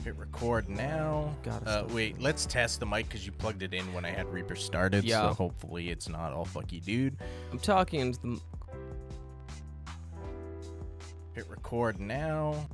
Hit record now. Wait, let's test the mic because you plugged it in when I had Reaper started. Yeah. So hopefully it's not all fucky dude. I'm talking into the... Hit record now.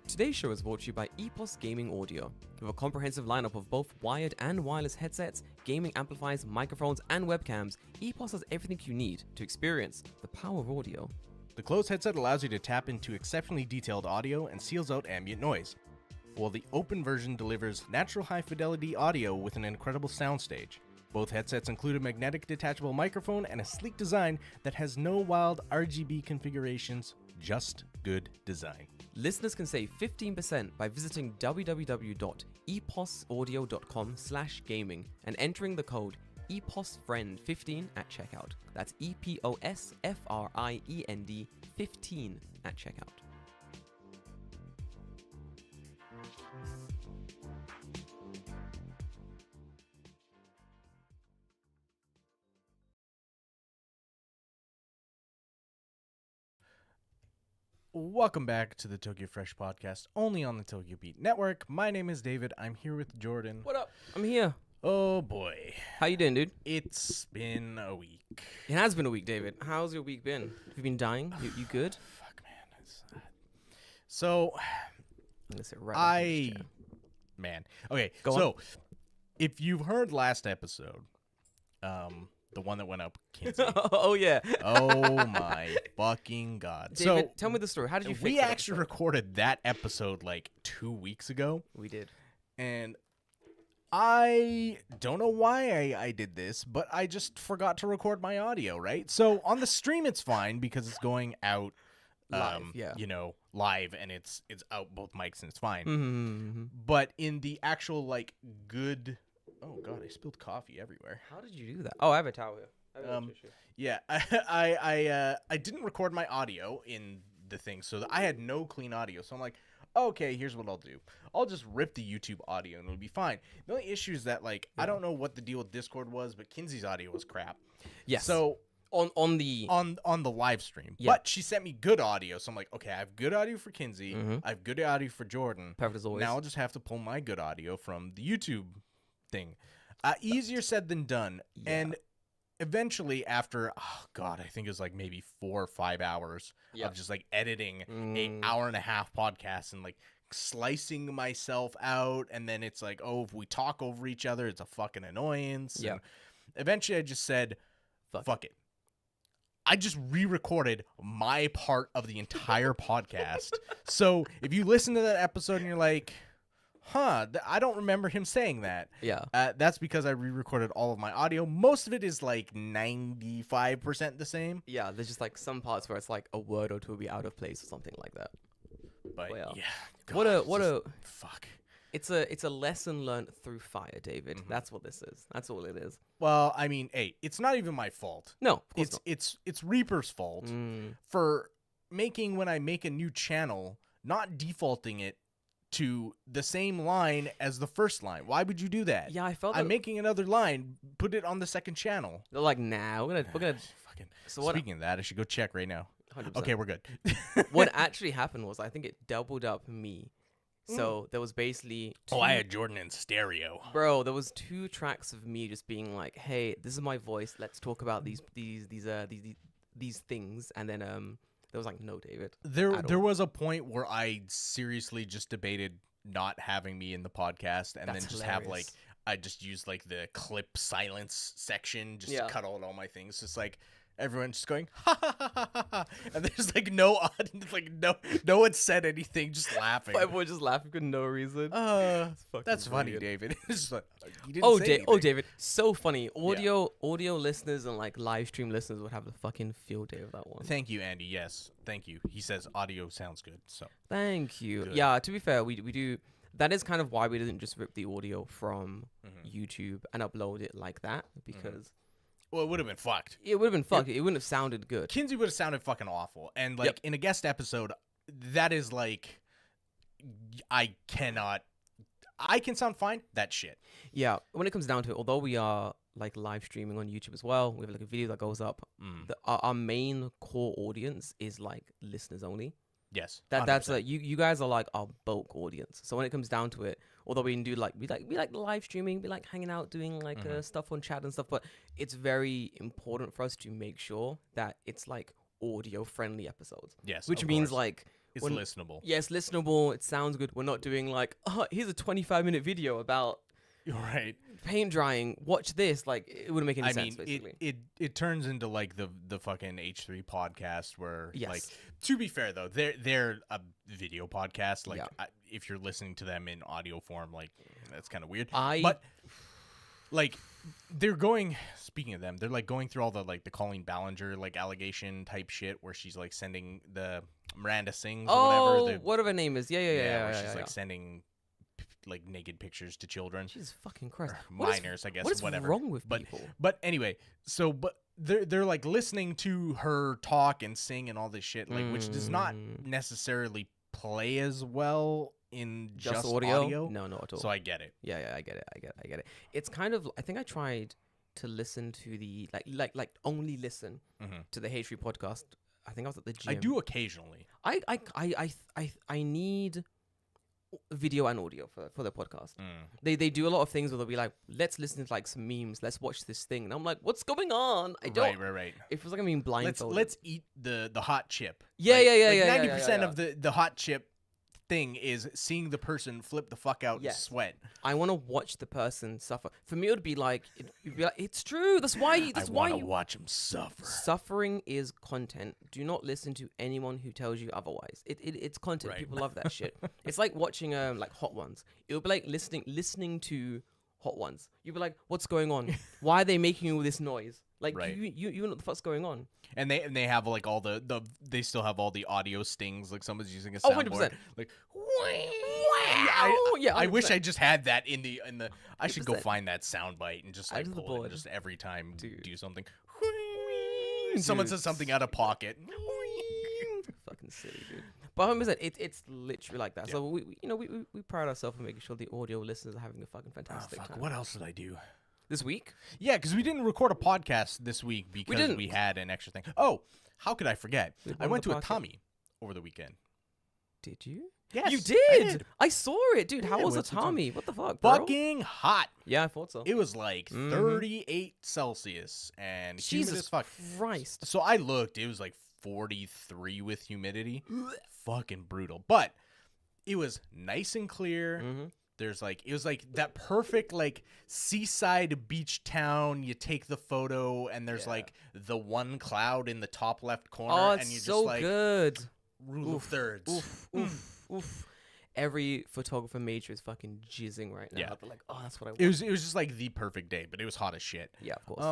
Today's show is brought to you by EPOS Gaming Audio. With a comprehensive lineup of both wired and wireless headsets, gaming amplifiers, microphones, and webcams, EPOS has everything you need to experience the power of audio. The closed headset allows you to tap into exceptionally detailed audio and seals out ambient noise, while the open version delivers natural high-fidelity audio with an incredible soundstage. Both headsets include a magnetic detachable microphone and a sleek design that has no wild RGB configurations, just good design. Listeners can save 15% by visiting www.eposaudio.com/gaming and entering the code EPOSFRIEND15 at checkout. That's EPOSFRIEND 15 at checkout. Welcome back to the TokyoFreshPodcast, only on the Tokyo Beat Network. My name is David. I'm here with Jordan. What up? I'm here. Oh boy. How you doing, dude? It's been a week. It has been a week, David. How's your week been? Have you been dying? You good? Fuck, man. It's so, I'm gonna sit right in this chair. man. Okay, Go so on. if you've heard last episode, the one that went up, Kinsey. Oh yeah. Oh my fucking god. David, So tell me the story. How did you fix we that actually episode? recorded that episode like 2 weeks ago, We did. and I don't know why I did this, but I just forgot to record my audio, right? So on the stream it's fine because it's going out Live, yeah. live, and it's out both mics and it's fine. Mm-hmm. But in the actual like good, oh god, I spilled coffee everywhere. How did you do that? Oh, I have a towel here. Yeah, I didn't record my audio in the thing, so I had no clean audio. So I'm like, okay, here's what I'll do. I'll just rip the YouTube audio and it'll be fine. The only issue is that like I don't know what the deal with Discord was, but Kinsey's audio was crap. Yes. So on the on the live stream, Yeah. but she sent me good audio, so I'm like, okay, I have good audio for Kinsey, Mhm. I have good audio for Jordan. perfect as always. Now I'll just have to pull my good audio from the YouTube thing. Easier said than done. Yeah. And eventually after, oh god, I think it was like maybe 4 or 5 hours Yeah. of just like editing Mm. a hour and a half podcast and like slicing myself out, and then it's like, oh, if we talk over each other, it's a fucking annoyance. Yeah. And eventually I just said, fuck it. I just re-recorded my part of the entire podcast. So if you listen to that episode and you're like, I don't remember him saying that. Yeah. That's because I re-recorded all of my audio. Most of it is like 95% the same. Yeah, there's just like some parts where it's like a word or two will be out of place or something like that. But Well, yeah. what God, a it's what just- a fuck. it's a lesson learned through fire, David. Mhm. That's what this is. That's all it is. Well, I mean, hey, it's not even my fault. No, of course It's Reaper's fault not. Mm. for making, when I make a new channel, not defaulting it to the same line as the first line. Why would you do that? Yeah, I felt I'm that making another line, put it on the second channel. they're like, nah, we're gonna. Fucking. So what? Speaking of that, I should go check right now. 100%. Okay, we're good. What actually happened was I think it doubled up me So there was basically I had Jordan in stereo. Bro, there was 2 tracks of me just being like, "Hey, this is my voice. Let's talk about these things." And then there was like, "No, David." There was a point where I seriously just debated not having me in the podcast, and That's then just hilarious. have like I just use like the clip silence section just to cut out all my things. Just like everyone's just going ha ha ha ha ha, ha. And there's like no audience, like no one said anything, just laughing. Everyone just laughing for no reason. That's funny, David. It's just like, you didn't say anything. David, so funny. Audio listeners and like live stream listeners would have a fucking field day of that one. Thank you, Andy. Yes, thank you. He says audio sounds good. So thank you. Good. Yeah, to be fair, we do. That is kind of why we didn't just rip the audio from YouTube and upload it like that, because well, it would have been fucked. it would have been fucked. It wouldn't have sounded good. Kinsey would have sounded fucking awful. And like in a guest episode, that is like I can sound fine. That shit. Yeah, when it comes down to it, although we are like live streaming on YouTube as well, we have like a video that goes up. Our main core audience is like listeners only. Yes, that's like you guys are like our bulk audience. So when it comes down to it, although we can do like we like live streaming, we like hanging out, doing like stuff on chat and stuff, but it's very important for us to make sure that it's like audio friendly episodes. Yes, which means like it's listenable. Yes, listenable. It sounds good. We're not doing like, oh, here's a 25-minute video about paint drying. Watch this. Like it wouldn't make any sense. Basically, it turns into like the fucking H3 podcast where like, to be fair though, they're a video podcast. Like if you're listening to them in audio form, like that's kind of weird. But like they're going. Speaking of them, they're like going through all the like the Colleen Ballinger like allegation type shit where she's like sending the Miranda Sings or whatever. Whatever her name is. Yeah. Where she's like sending like naked pictures to children. Jesus fucking Christ. Minors, I guess. What is whatever. wrong with people? But anyway, so they're like listening to her talk and sing and all this shit, like which does not necessarily play as well in just audio. No, not at all. So I get it. Yeah, I get it. It's kind of, I think I tried to listen to the like only listen to the H3 podcast. I think I was at the gym. I do occasionally. I need video and audio for the podcast. They do a lot of things where they'll be like, let's listen to like some memes, let's watch this thing, and I'm like, what's going on? I don't. Right. It feels like I'm being blindfolded. Let's eat the hot chip. Yeah. 90% of the hot chip thing is seeing the person flip the fuck out and sweat. I want to watch the person suffer. For me, it would be like, it's true. That's why you watch them suffer. Suffering is content. Do not listen to anyone who tells you otherwise. It's content. People love that shit. It's like watching like Hot Ones. It would be like listening to Hot Ones. You'd be like, what's going on? Why are they making all this noise? Like you know what the fuck's going on. And they have like all they still have all the audio stings, like someone's using a soundboard. 100%. Like yeah, I wish I just had that in the I should go find that soundbite and just like pull it just every time do something. And someone says something out of pocket. Fucking silly, dude. But 100%, it's literally like that. Yeah. So we pride ourselves on making sure the audio listeners are having a fucking fantastic time. What else did I do this week? Yeah, because we didn't record a podcast this week because we had an extra thing. Oh, how could I forget? I went to a Tommy over the weekend. Did you? Yes, you did. I saw it, dude. How was a Tommy? What the fuck, bro? Fucking hot. Yeah, I thought so. It was like 38 Celsius and humid as fuck. Christ. So I looked. It was like 43 with humidity. Fucking brutal. But it was nice and clear. There's like, it was like that perfect like seaside beach town. You take the photo and there's like the one cloud in the top left corner. Oh, it's and you so just like good. Rule of thirds. Oof. Every photographer major is fucking jizzing right now. Yeah. They're like, oh, that's what I want. It was just like the perfect day, but it was hot as shit. Yeah, of course.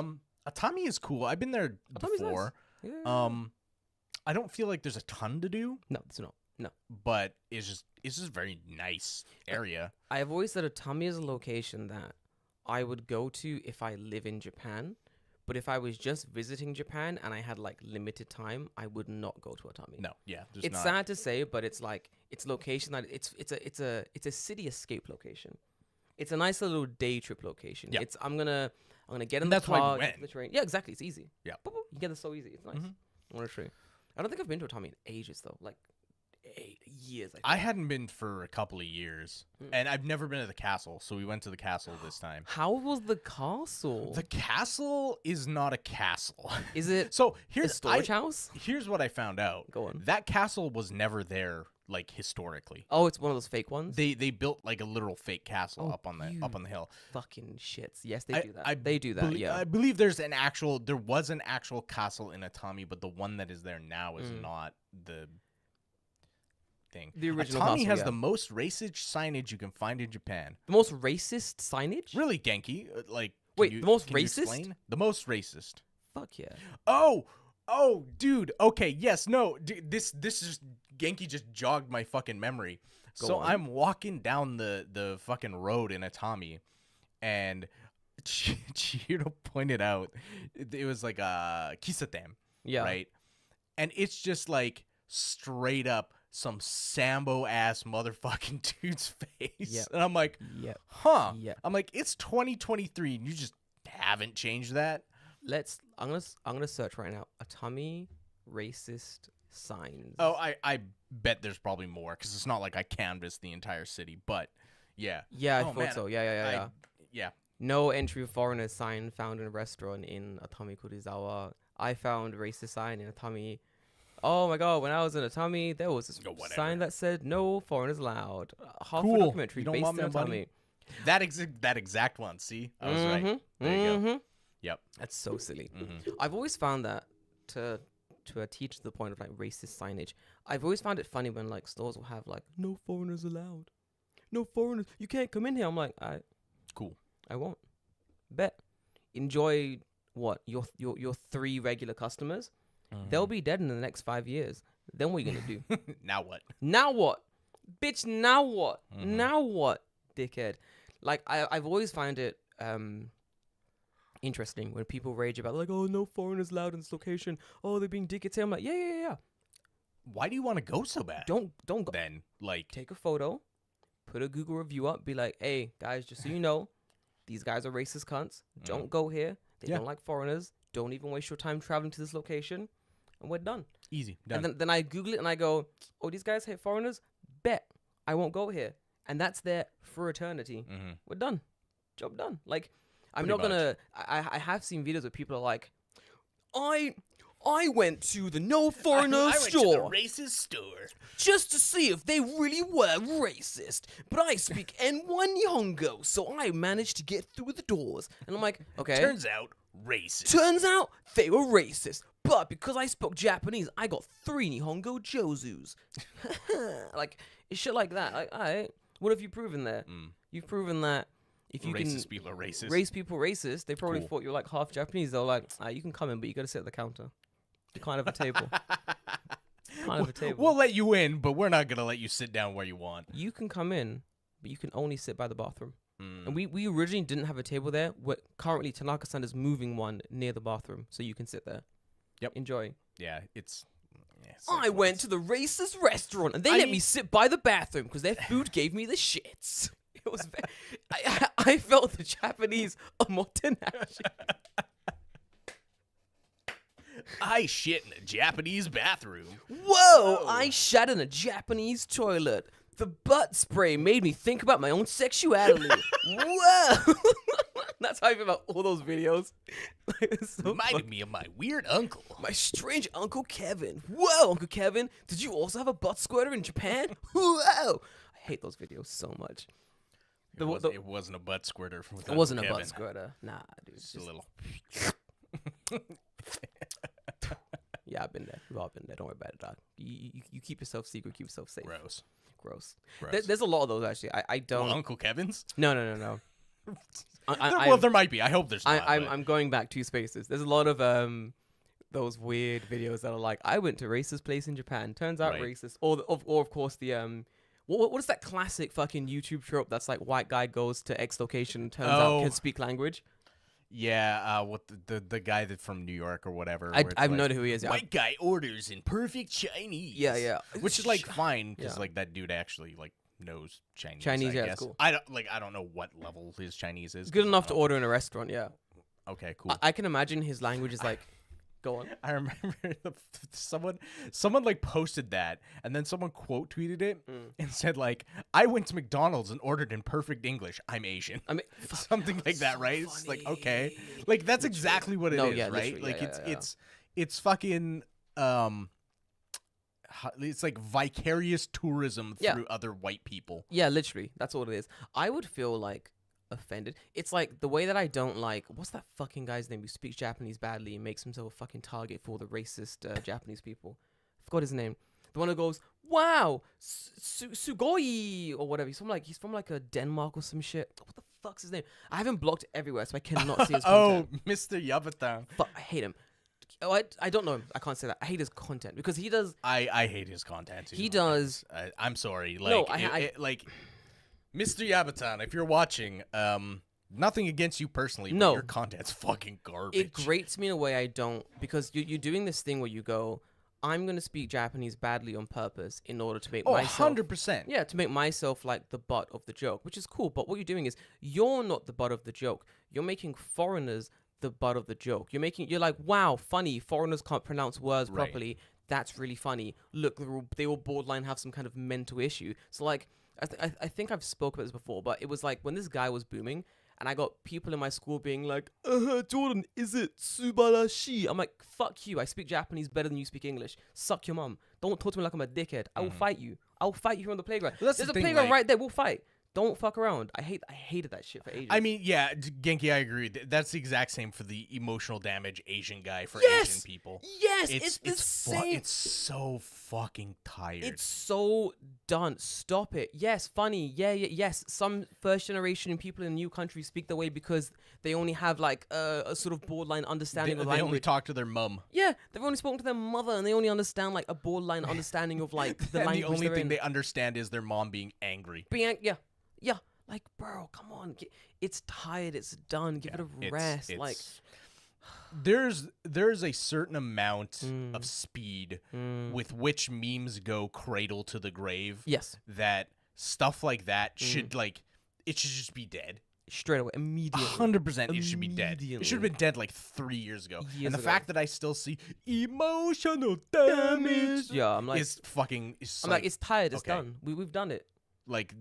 Atami is cool. I've been there before. Nice. Yeah. I don't feel like there's a ton to do. No, it's not. No. But it's just a very nice area. I've always said Atami is a location that I would go to if I live in Japan. But if I was just visiting Japan and I had like limited time, I would not go to Atami. No, yeah, it's sad to say, but it's like it's location that it's a city escape location. It's a nice little day trip location. Yeah. I'm gonna get in the car, why we get to the train. Yeah, exactly. It's easy. Yeah, you get it so easy. It's nice. I want to show you. I don't think I've been to Atami in ages though, like years. I hadn't been for a couple of years, and I've never been to the castle, so we went to the castle this time. How was the castle? The castle is not a castle. Is it So a storage house? Here's what I found out. Go on. That castle was never there, like, historically. Oh, it's one of those fake ones? They built like a literal fake castle up on the hill. Fucking shits. Yes, they do that. They do that, yeah. I believe there was an actual castle in Atami, but the one that is there now is not the thing. The original Atami castle, has yeah. the most racist signage you can find in Japan. The most racist signage? Really, Genki? Like, Wait, the most can you racist? explain? The most racist. Fuck yeah. Oh, dude. Okay, yes, no. Dude, this just Genki just jogged my fucking memory. Go on. I'm walking down the fucking road in Atami, and Chihiro pointed out it was like a kisaten, right? And it's just like straight up some Sambo ass motherfucking dude's face. Yep. And I'm like, Yep. huh? Yep. I'm like, it's 2023 and you just haven't changed that. I'm gonna search right now. Atami racist signs. Oh, I bet there's probably more because it's not like I canvassed the entire city, but yeah. Yeah, I Oh, thought man, so. Yeah. Yeah. No entry of foreigners sign found in a restaurant in Atami Kurizawa. I found racist sign in Atami. Oh my god, when I was in Atami, there was this sign that said no foreigners allowed. Half a documentary You don't based want in me, buddy? Atami. That exact one. See, I was right. There you go. Yep. That's so silly. I've always found that to teach the point of like racist signage. I've always found it funny when like stores will have like no foreigners allowed, no foreigners. You can't come in here. I'm like, Cool. I won't. Bet. Enjoy what your 3 regular customers. They'll be dead in the next 5 years. Then what are you gonna do? Now what? Now what? Bitch, now what? Now what, dickhead? Like, I've always found it interesting when people rage about, like, oh, no foreigners allowed in this location. Oh, they're being dickheads here. I'm like, yeah. Why do you want to go so bad? Don't go. Then, like, Take a photo, put a Google review up, be like, hey, guys, just so you know, these guys are racist cunts. Don't go here. They don't like foreigners. Don't even waste your time traveling to this location. And we're done. Easy. Done. And then I Google it and I go, oh, these guys hate foreigners? Bet. I won't go here. And that's there for eternity. We're done. Job done. Like, I'm not going to... I have seen videos where people are like, I went to the no foreigner store. I went to the racist store. Just to see if they really were racist. But I speak N1 Nihongo, so I managed to get through the doors. And I'm like, okay. Turns out, racist. Turns out they were racist. But because I spoke Japanese, I got 3 Nihongo Jozus. Like, it's shit like that. Like, all right, what have you proven there? You've proven that if you racist can people are racist. race people racist, they probably thought you're like half Japanese. They're like, you can come in, but you got to sit at the counter. You can't have a table. Can't have a table. We'll let you in, but we're not going to let you sit down where you want. You can come in, but you can only sit by the bathroom. And we originally didn't have a table there. Currently, Tanaka-san is moving one near the bathroom, so you can sit there. Yep. Enjoy. Yeah, it's... I went to the racist restaurant, and they let me sit by the bathroom because their food gave me the shits. It was... I felt the Japanese are more tenacious. I shit in a Japanese bathroom. Whoa! I shat in a Japanese toilet. The butt spray made me think about my own sexuality. Whoa! That's how I feel about all those videos. Reminded me of my weird uncle. My strange Uncle Kevin. Whoa, Uncle Kevin. Did you also have a butt squirter in Japan? Whoa! I hate those videos so much. It wasn't a butt squirter. It wasn't a butt squirter. Nah, dude. Just a little. Yeah, I've been there. We've all been there. Don't worry about it, dog. You keep yourself secret. Keep yourself safe. Gross. There's a lot of those, actually. I don't... Well, Uncle Kevin's? No. There might be. I hope there's not. I'm going back 2 spaces. There's a lot of those weird videos that are like, I went to racist place in Japan. Turns out racist. Or of course the... What is that classic fucking YouTube trope that's like white guy goes to X location and turns out can speak language? Yeah, what the guy that from New York or whatever. I have no idea who he is. White guy orders in perfect Chinese. Yeah. Which is like fine because like that dude actually like knows Chinese. I yeah, guess. It's cool. I don't know what level his Chinese is. Good enough to order in a restaurant. Yeah. Okay, cool. I can imagine his language is like Go on. I remember someone like posted that, and then someone quote tweeted it and said like, "I went to McDonald's and ordered in perfect English. I'm Asian." I mean, Something like that, so right? It's like, funny. okay, like that's Literally. exactly what it No, is, yeah, right? literally, Like yeah, it's fucking it's like vicarious tourism through other white people. Yeah, literally. That's all it is. I would feel like offended. It's like the way that I don't like, what's that fucking guy's name who speaks Japanese badly and makes himself a fucking target for all the racist Japanese people? I forgot his name. The one who goes, "Wow, sugoi," or whatever. He's from like a Denmark or some shit. What the fuck's his name? I have him blocked everywhere, so I cannot see his content. Mr. Yabata. But I hate him. Oh, I don't know him. I can't say that. I hate his content because he does. I hate his content too. He does. I'm sorry. Like, No, like, Mr. Yabatan, if you're watching, nothing against you personally, but No. your content's fucking garbage. It grates me in a way I don't, because you're doing this thing where you go, I'm going to speak Japanese badly on purpose in order to make myself... 100%. Yeah, to make myself like the butt of the joke, which is cool. But what you're doing is you're not the butt of the joke. You're making foreigners the butt of the joke. You're like, wow, funny. Foreigners can't pronounce words properly. That's really funny. Look, they all borderline have some kind of mental issue. So like, I think I've spoken about this before, but it was like when this guy was booming, and I got people in my school being like, Jordan, is it subarashi? I'm like, fuck you. I speak Japanese better than you speak English. Suck your mum. Don't talk to me like I'm a dickhead. I will fight you. I'll fight you here on the playground. Well, There's a playground right there. We'll fight. Don't fuck around. I hated that shit for ages. I mean, yeah, Genki, I agree. That's the exact same for the emotional damage Asian guy for Asian people. Yes, it's the same. It's so fucking tired. It's so done. Stop it. Yes, funny. Yeah, yes. Some first generation people in new countries speak the way because they only have like a sort of borderline understanding of language. They only talk to their mum. Yeah, they've only spoken to their mother and they only understand like a borderline understanding of like the language. The only they're thing in. they understand is their mom being angry. Yeah. Like, bro, come on. It's tired. It's done. Give it a rest. Like, there's a certain amount of speed with which memes go cradle to the grave. Yes. That stuff like that should it should just be dead. Straight away, immediately. 100% it should be dead. It should have been dead like 3 years ago. And the fact that I still see emotional damage I'm like, is fucking... I'm like, it's tired. It's done. We've done it. Like...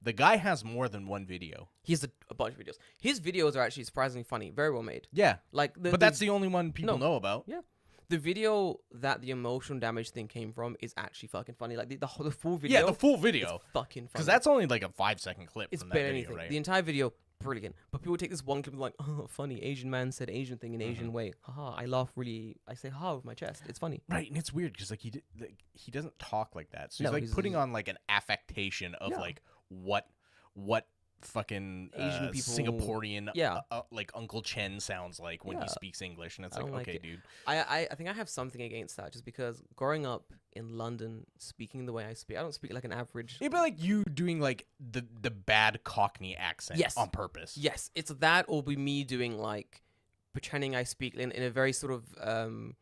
The guy has more than one video. He has a bunch of videos. His videos are actually surprisingly funny. Very well made. Yeah. Like, but that's the only one people know about. Yeah. The video that the emotional damage thing came from is actually fucking funny. Like, the full video. Yeah, the full video. It's fucking funny. Because that's only like a 5-second clip it's from that video, anything. right? The entire video, brilliant. But people take this one clip and like, oh, funny. Asian man said Asian thing in Asian way. Haha. I laugh really. I say ha with my chest. It's funny. Right, and it's weird because like he doesn't talk like that. So he's putting on like an affectation of like what fucking Asian people, Singaporean like Uncle Chen sounds like when he speaks English, and it's like, okay, dude. I think I have something against that just because growing up in London, speaking the way I speak, I don't speak like an average. It'd be like you doing like the bad Cockney accent on purpose. Yes, it's that, or be me doing like pretending I speak in a very sort of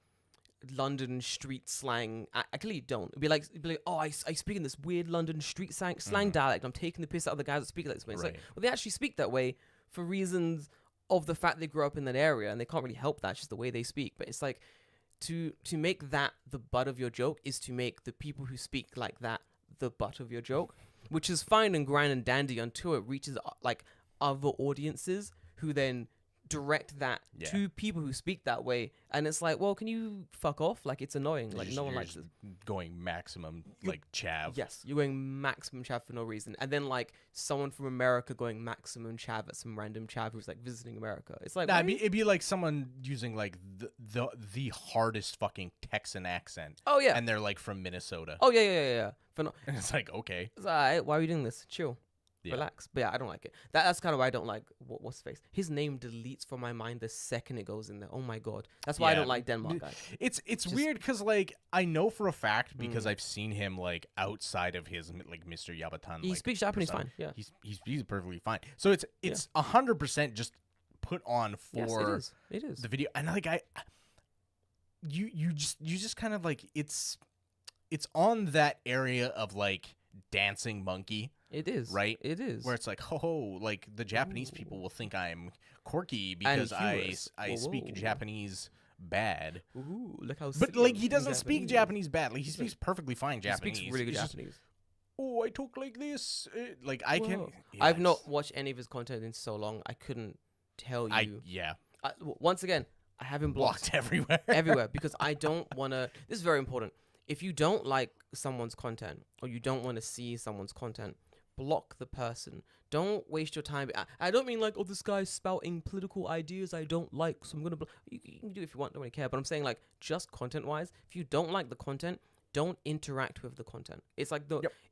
London street slang. I clearly don't. It'd be like, oh, I speak in this weird London street slang dialect. I'm taking the piss out of the guys that speak like this way. It's like, well, they actually speak that way for reasons of the fact they grew up in that area, and they can't really help that. It's just the way they speak. But it's like to make that the butt of your joke is to make the people who speak like that the butt of your joke, which is fine and grand and dandy until it reaches like other audiences who then direct that to people who speak that way, and it's like, well, can you fuck off? Like, it's annoying. Like, no one likes it. Going maximum like chav. Yes, you're going maximum chav for no reason, and then like someone from America going maximum chav at some random chav who's like visiting America. It's like, it'd be like someone using like the hardest fucking Texan accent. Oh yeah, and they're like from Minnesota. Oh yeah. And it's like, okay, it's all right. Why are you doing this? Chill. Relax. But yeah, I don't like it. That's kind of why I don't like what's his face. His name deletes from my mind the second it goes in there. Oh my god. That's why I don't like Denmark guys. It's just weird because like I know for a fact because I've seen him like outside of his like Mr. Yabatan. He speaks Japanese fine. Yeah. He's perfectly fine. So it's 100% just put on for it is the video. And like you just kind of like it's on that area of like dancing monkey. It is. Right? It is. Where it's like, like the Japanese people will think I'm quirky because I speak Japanese bad. Ooh, look how. But like he doesn't speak Japanese bad. Like he speaks perfectly fine Japanese. He speaks really good It's just, Japanese. oh, I talk like this. Like I can. Whoa. Yeah, I've not watched any of his content in so long. I couldn't tell you. Once again, I have him blocked everywhere. everywhere because I don't want to. This is very important. If you don't like someone's content or you don't want to see someone's content, block the person. Don't waste your time. I don't mean like, oh, this guy's spouting political ideas I don't like, so I'm gonna. You can do it if you want. Don't really care. But I'm saying like, just content-wise, if you don't like the content, don't interact with the content. It's like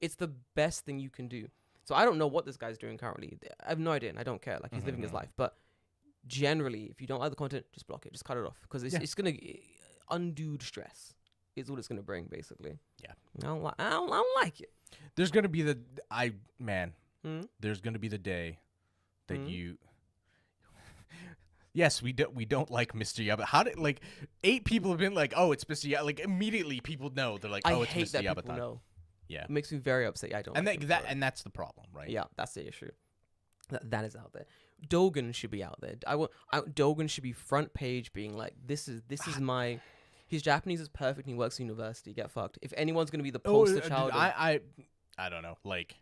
it's the best thing you can do. So I don't know what this guy's doing currently. I have no idea, and I don't care. Like he's living his life, but generally, if you don't like the content, just block it. Just cut it off because it's gonna undue stress. Is what it's gonna bring, basically. Yeah, I don't like it. There's gonna be there's gonna be the day that you. Yes, we don't like Mr. Yabata. How did 8 people have been like, oh, it's Mr. Yabata. Like immediately people know. They're like, oh, it's hate Mr. that Yabata. people know. Yeah, It makes me very upset. Yeah, I don't. and like and that's the problem, right? Yeah, that's the issue. That is out there. Dogen should be out there. Dogen should be front page, being like, this is my. His Japanese is perfect. And he works at university. Get fucked. If anyone's gonna be the poster child, I don't know. Like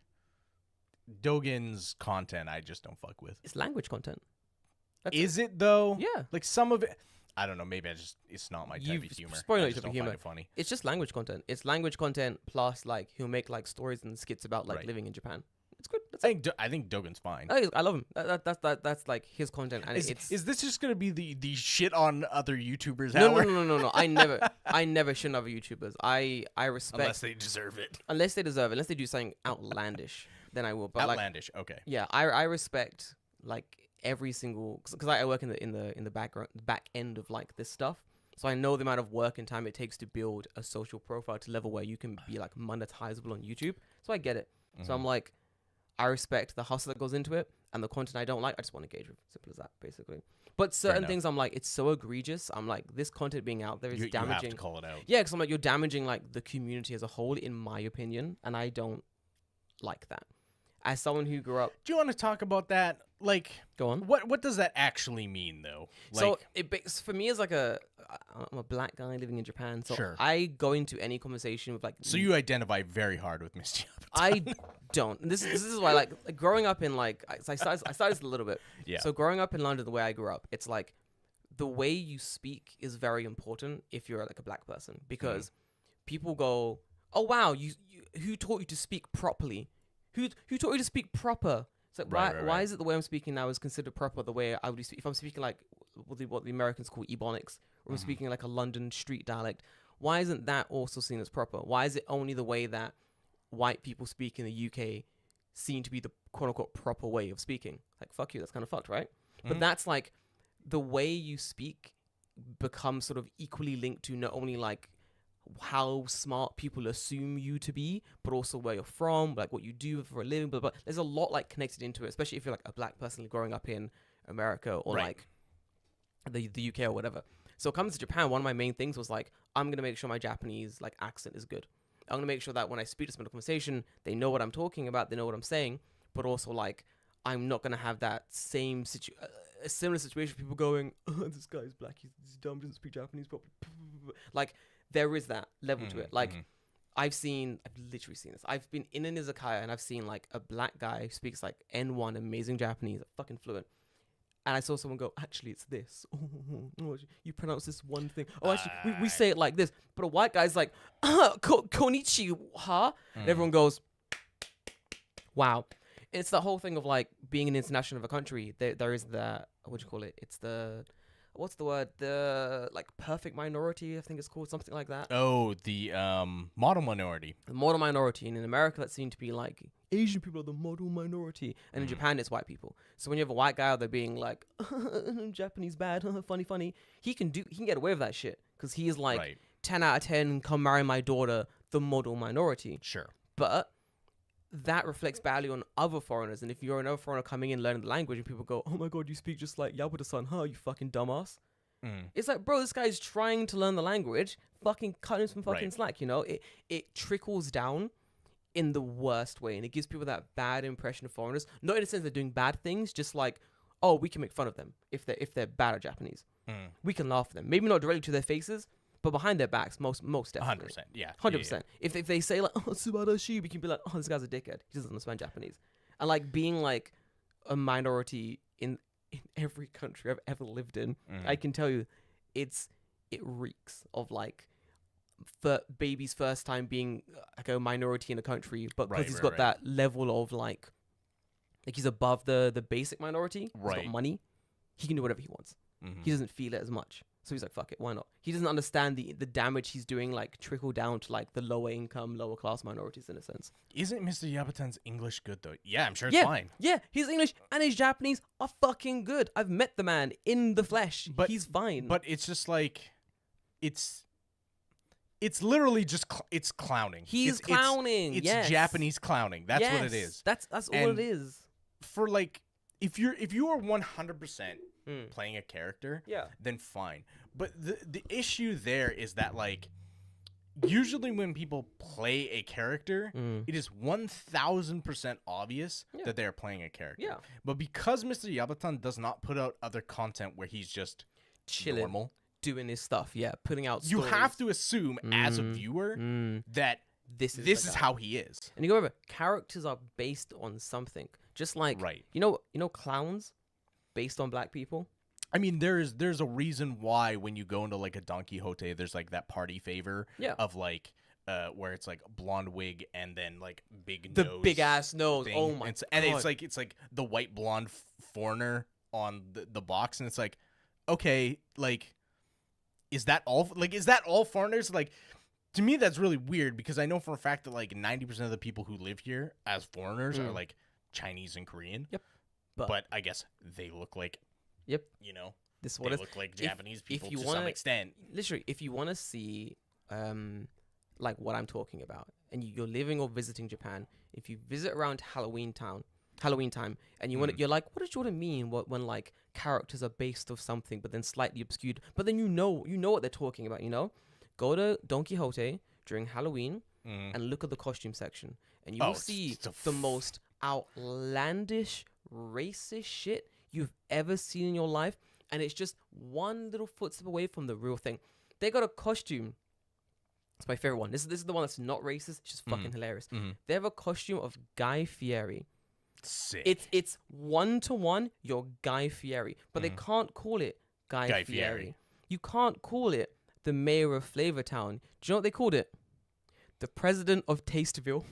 Dogen's content, I just don't fuck with. it's language content. Is it though? Yeah. Like some of it, I don't know. Maybe it's not my type of humor. Spoiler I your just type of don't find humor. it funny. It's just language content. It's language content plus like he'll make like stories and skits about like Right. living in Japan. It's good. That's I think Dogen's fine. I love him. That's like his content, and Is this just gonna be the shit on other YouTubers? No. I never shit on other YouTubers. I respect Unless they deserve it. unless they deserve it. Unless they do something outlandish, then I will. But Outlandish. Okay. yeah, I respect like every single because I work in the back end of like this stuff, so I know the amount of work and time it takes to build a social profile to level where you can be like monetizable on YouTube. So I get it. So I'm like, I respect the hustle that goes into it, and the content I don't like, I just want to engage with. Simple as that, basically. But certain things, I'm like, it's so egregious. I'm like, this content being out there is damaging. You have to call it out. Yeah, because I'm like, you're damaging like the community as a whole, in my opinion, and I don't like that. As someone who grew up, Do you want to talk about that? Like, go on. what does that actually mean, though? So for me, as like I'm a black guy living in Japan, so Sure. I go into any conversation with like. So you identify very hard with Mr. Yabata. I don't. This is why like growing up in like I started this a little bit. Yeah. So growing up in London, the way I grew up, it's like the way you speak is very important if you're like a black person, because people go, oh wow, you who taught you to speak properly? Who taught you to speak proper? It's like, Right. why is it the way I'm speaking now is considered proper the way I would speak if I'm speaking like what the Americans call ebonics, or I'm speaking like a London street dialect? Why isn't that also seen as proper? Why is it only the way that white people speak in the UK seen to be the quote unquote proper way of speaking? Like, fuck you, that's kind of fucked, right? But that's like the way you speak becomes sort of equally linked to not only like how smart people assume you to be, but also where you're from, like what you do for a living. But there's a lot like connected into it, especially if you're like a black person growing up in America or like the UK or whatever. So it comes to Japan, one of my main things was like, I'm gonna make sure my Japanese like accent is good. I'm gonna make sure that when I speak to someone in a conversation, they know what I'm talking about, they know what I'm saying, but also like I'm not gonna have that same a similar situation. People going, oh, this guy's black, he's dumb, doesn't speak Japanese properly. Like there is that level to it. Like I've literally seen this. I've been in an izakaya and I've seen like a black guy who speaks like N1 amazing Japanese, fucking fluent. And I saw someone go, actually, it's this. Oh, you pronounce this one thing. Oh, actually, we say it like this. But a white guy's like, konnichiwa. And everyone goes, wow. It's the whole thing of like being an international of a country. There is the, what do you call it? It's the, what's the word? The like perfect minority, I think it's called, something like that. Oh, the model minority. The model minority. And in America, that seemed to be like, Asian people are the model minority. And in Japan, it's white people. So when you have a white guy out there being like, Japanese bad, funny, he can get away with that shit. Because he is like 10 out of 10, come marry my daughter, the model minority. Sure. But that reflects badly on other foreigners. And if you're another foreigner coming in learning the language and people go, oh my God, you speak just like Yabata-san, huh, you fucking dumbass. It's like, bro, this guy's trying to learn the language, fucking cut him some fucking slack, you know? It trickles down in the worst way, and it gives people that bad impression of foreigners. Not in the sense they're doing bad things, just like, oh, we can make fun of them if they're bad at Japanese. We can laugh at them. Maybe not directly to their faces, but behind their backs, most definitely. 100%. Yeah. 100%. If they say like, oh, Subarashi, we can be like, oh, this guy's a dickhead. He doesn't understand Japanese. And like being like a minority in every country I've ever lived in, I can tell you, it reeks of like baby's first time being like a minority in a country, but because he's got that level of like he's above the basic minority, he's got money, he can do whatever he wants. He doesn't feel it as much, so he's like, fuck it, why not? He doesn't understand the damage he's doing, like trickle down to like the lower income, lower class minorities in a sense. Isn't Mr. Yabatan's English good though? Yeah, I'm sure it's fine. Yeah, his English and his Japanese are fucking good. I've met the man in the flesh, but he's fine. But it's just like it's literally just it's clowning. He's clowning. It's Japanese clowning. That's what it is. That's all it is. For like, if you are 100% playing a character, then fine. But the issue there is that like, usually when people play a character, it is 1000% obvious that they are playing a character. Yeah. But because Mr. Yabatan does not put out other content where he's just chilling, normal, doing his stuff, putting out you stories. have to assume as a viewer that this is how he is. And you go remember, characters are based on something. Just like you know clowns based on black people. I mean, there's a reason why when you go into like a Don Quixote, there's like that party favor of like where it's like blonde wig and then like the big ass nose. Thing. Oh my god! And it's like the white blonde foreigner on the box, and it's like, okay, like is that all foreigners? Like, to me, that's really weird because I know for a fact that like 90% of the people who live here as foreigners are like Chinese and Korean. Yep. But I guess they look like, you know, they look like Japanese people to some extent. Literally, if you want to see like what I'm talking about, and you're living or visiting Japan, if you visit around Halloween time, and you're like, what does Jordan mean when like characters are based off something but then slightly obscured, but then you know what they're talking about, you know? Go to Don Quixote during Halloween and look at the costume section, and you will see the most outlandish, racist shit you've ever seen in your life, and it's just one little footstep away from the real thing. They got a costume. It's my favorite one. This is the one that's not racist. It's just fucking hilarious. They have a costume of Guy Fieri. Sick. It's 1-to-1 your Guy Fieri, but they can't call it Guy Fieri. You can't call it the mayor of Flavortown. Do you know what they called it? The president of Tasteville.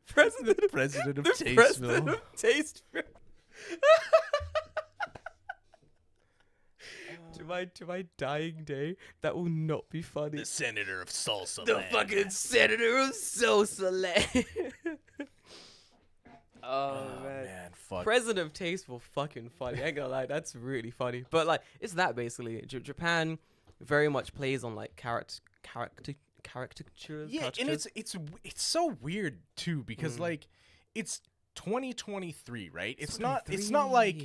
President of Tasteville. To my dying day, that will not be funny. The senator of Salsa The Land. fucking senator of Salsa Land. Oh man, fuck. President of Tasteful, fucking funny. I ain't gonna lie, that's really funny. But like, it's that basically. Japan very much plays on like caricatures. Yeah, and it's so weird too because like it's 2023, right? It's not like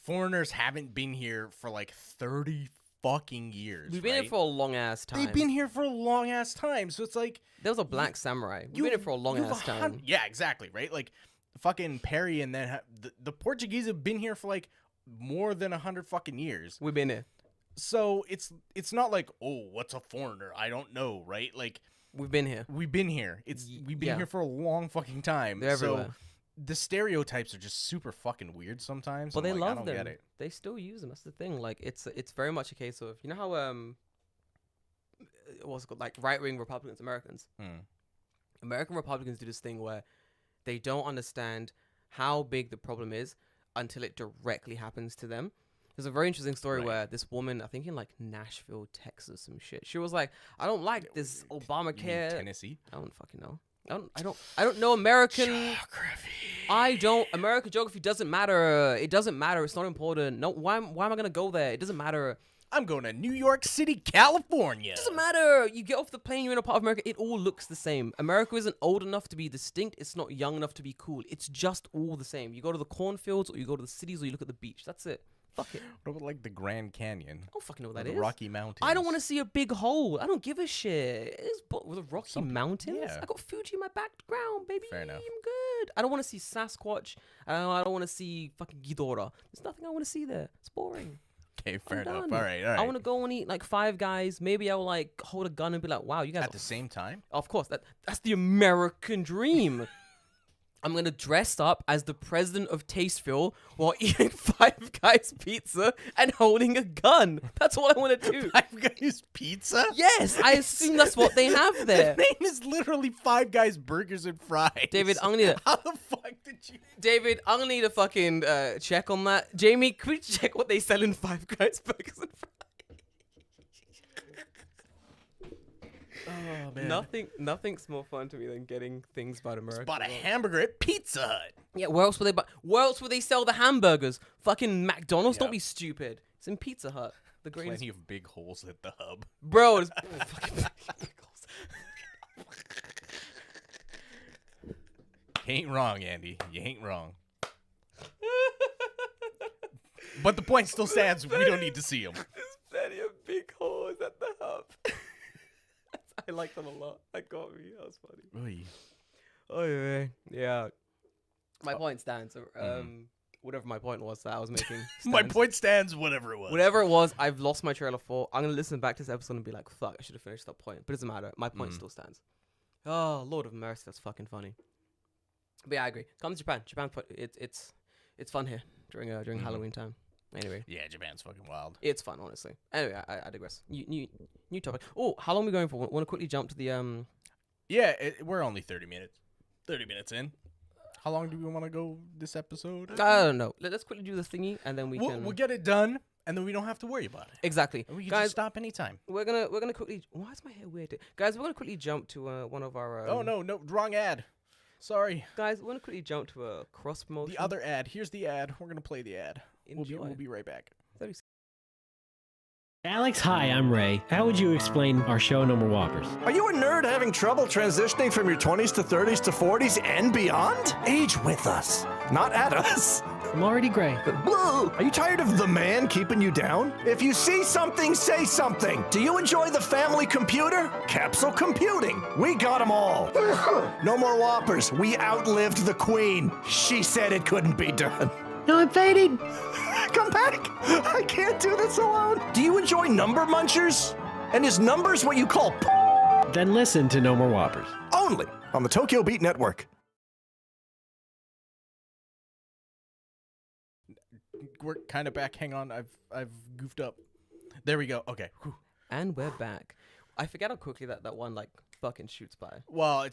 foreigners haven't been here for like 30 fucking years. We've been here for a long ass time. They've been here for a long ass time. So it's like there was a black samurai. We've been here for a long ass time. Yeah, exactly, right? Like fucking Perry and then the Portuguese have been here for like more than 100 fucking years. We've been here. So it's not like, oh, what's a foreigner? I don't know, right? Like we've been here. We've been here. We've been here for a long fucking time. They're everywhere. So the stereotypes are just super fucking weird sometimes. But they like, love I don't them. Get it. They still use them. That's the thing. Like it's very much a case of, you know how what's it called, like right-wing Republicans, Americans. American Republicans do this thing where they don't understand how big the problem is until it directly happens to them. There's a very interesting story where this woman, I think in like Nashville, Texas, some shit. She was like, I don't like this Obamacare. You mean Tennessee? I don't fucking know. I don't know American geography. American geography doesn't matter. It doesn't matter. It's not important. No, why am I gonna go there? It doesn't matter. I'm going to New York City, California. It doesn't matter. You get off the plane, you're in a part of America. It all looks the same. America isn't old enough to be distinct. It's not young enough to be cool. It's just all the same. You go to the cornfields, or you go to the cities, or you look at the beach. That's it. Fuck it. What about like the Grand Canyon? I don't fucking know what Or that the is. Rocky Mountains? I don't want to see a big hole. I don't give a shit. It's with the Rocky Mountains. yeah. I got Fuji in my background, baby. Fair enough. I'm good. I don't want to see Sasquatch. I don't want to see fucking Ghidorah. There's nothing I want to see there. It's boring. Okay, fair enough. done. All right, all right. I want to go and eat like Five Guys. Maybe I'll like hold a gun and be like, wow, you guys At the same time? Of course, that's the American dream. I'm gonna dress up as the president of Tasteville while eating Five Guys pizza and holding a gun. That's all I want to do. Five Guys Pizza? Yes, I assume that's what they have there. The name is literally Five Guys Burgers and Fries. David, I'm gonna need How the fuck did you... David, I'm gonna need a fucking check on that. Jamie, could we check what they sell in Five Guys Burgers and Fries? Oh, man. Nothing's more fun to me than getting things about America. Bought a hamburger at Pizza Hut. Yeah, where else would they sell the hamburgers? Fucking McDonald's? Yep. Don't be stupid. It's in Pizza Hut. The greatest. Plenty of big holes at the hub. Bro, there's fucking pickles. You ain't wrong, Andy. You ain't wrong. But the point still stands. We don't need to see them. There's plenty of big holes at the hub. I like them a lot. That got me. That was funny. Oh yeah. My point stands. Whatever my point was that I was making. My stands. point stands, whatever it was. Whatever it was, I've lost my trail of thought. I'm gonna listen back to this episode and be like, "Fuck, I should have finished that point." But it doesn't matter. My point still stands. Oh Lord of mercy, that's fucking funny. But yeah, I agree. Come to Japan. It's fun here during Halloween time. Anyway. Yeah, Japan's fucking wild. It's fun, honestly. Anyway, I digress. New topic. Oh, how long are we going for? Want to quickly jump to the Yeah, we're only 30 minutes. 30 minutes in. How long do we want to go this episode? I don't know. Let's quickly do the thingy, and then We'll get it done, and then we don't have to worry about it. Exactly. And we can Guys, just stop anytime. we're gonna quickly. Why is my hair weird? Guys, we're gonna quickly jump to one of our. Oh, no, wrong ad. Sorry. Guys, we're gonna quickly jump to a cross promotion. The other ad. Here's the ad. We're going to play the ad. Enjoy. We'll be right back. 30 seconds. Alex, hi, I'm Ray. How would you explain our show, No More Whoppers? Are you a nerd having trouble transitioning from your 20s to 30s to 40s and beyond? Age with us, not at us. I'm already gray. Are you tired of the man keeping you down? If you see something, say something. Do you enjoy the family computer? Capsule computing. We got them all. No more Whoppers. We outlived the queen. She said it couldn't be done. No, I'm fading. Come back. I can't do this alone. Do you enjoy number munchers? And is numbers what you call Then listen to No More Whoppers. only on the Tokyo Beat Network? We're kind of back. Hang on. I've goofed up. There we go. Okay. Whew. And we're back. I forget how quickly that one like fucking shoots by. Well,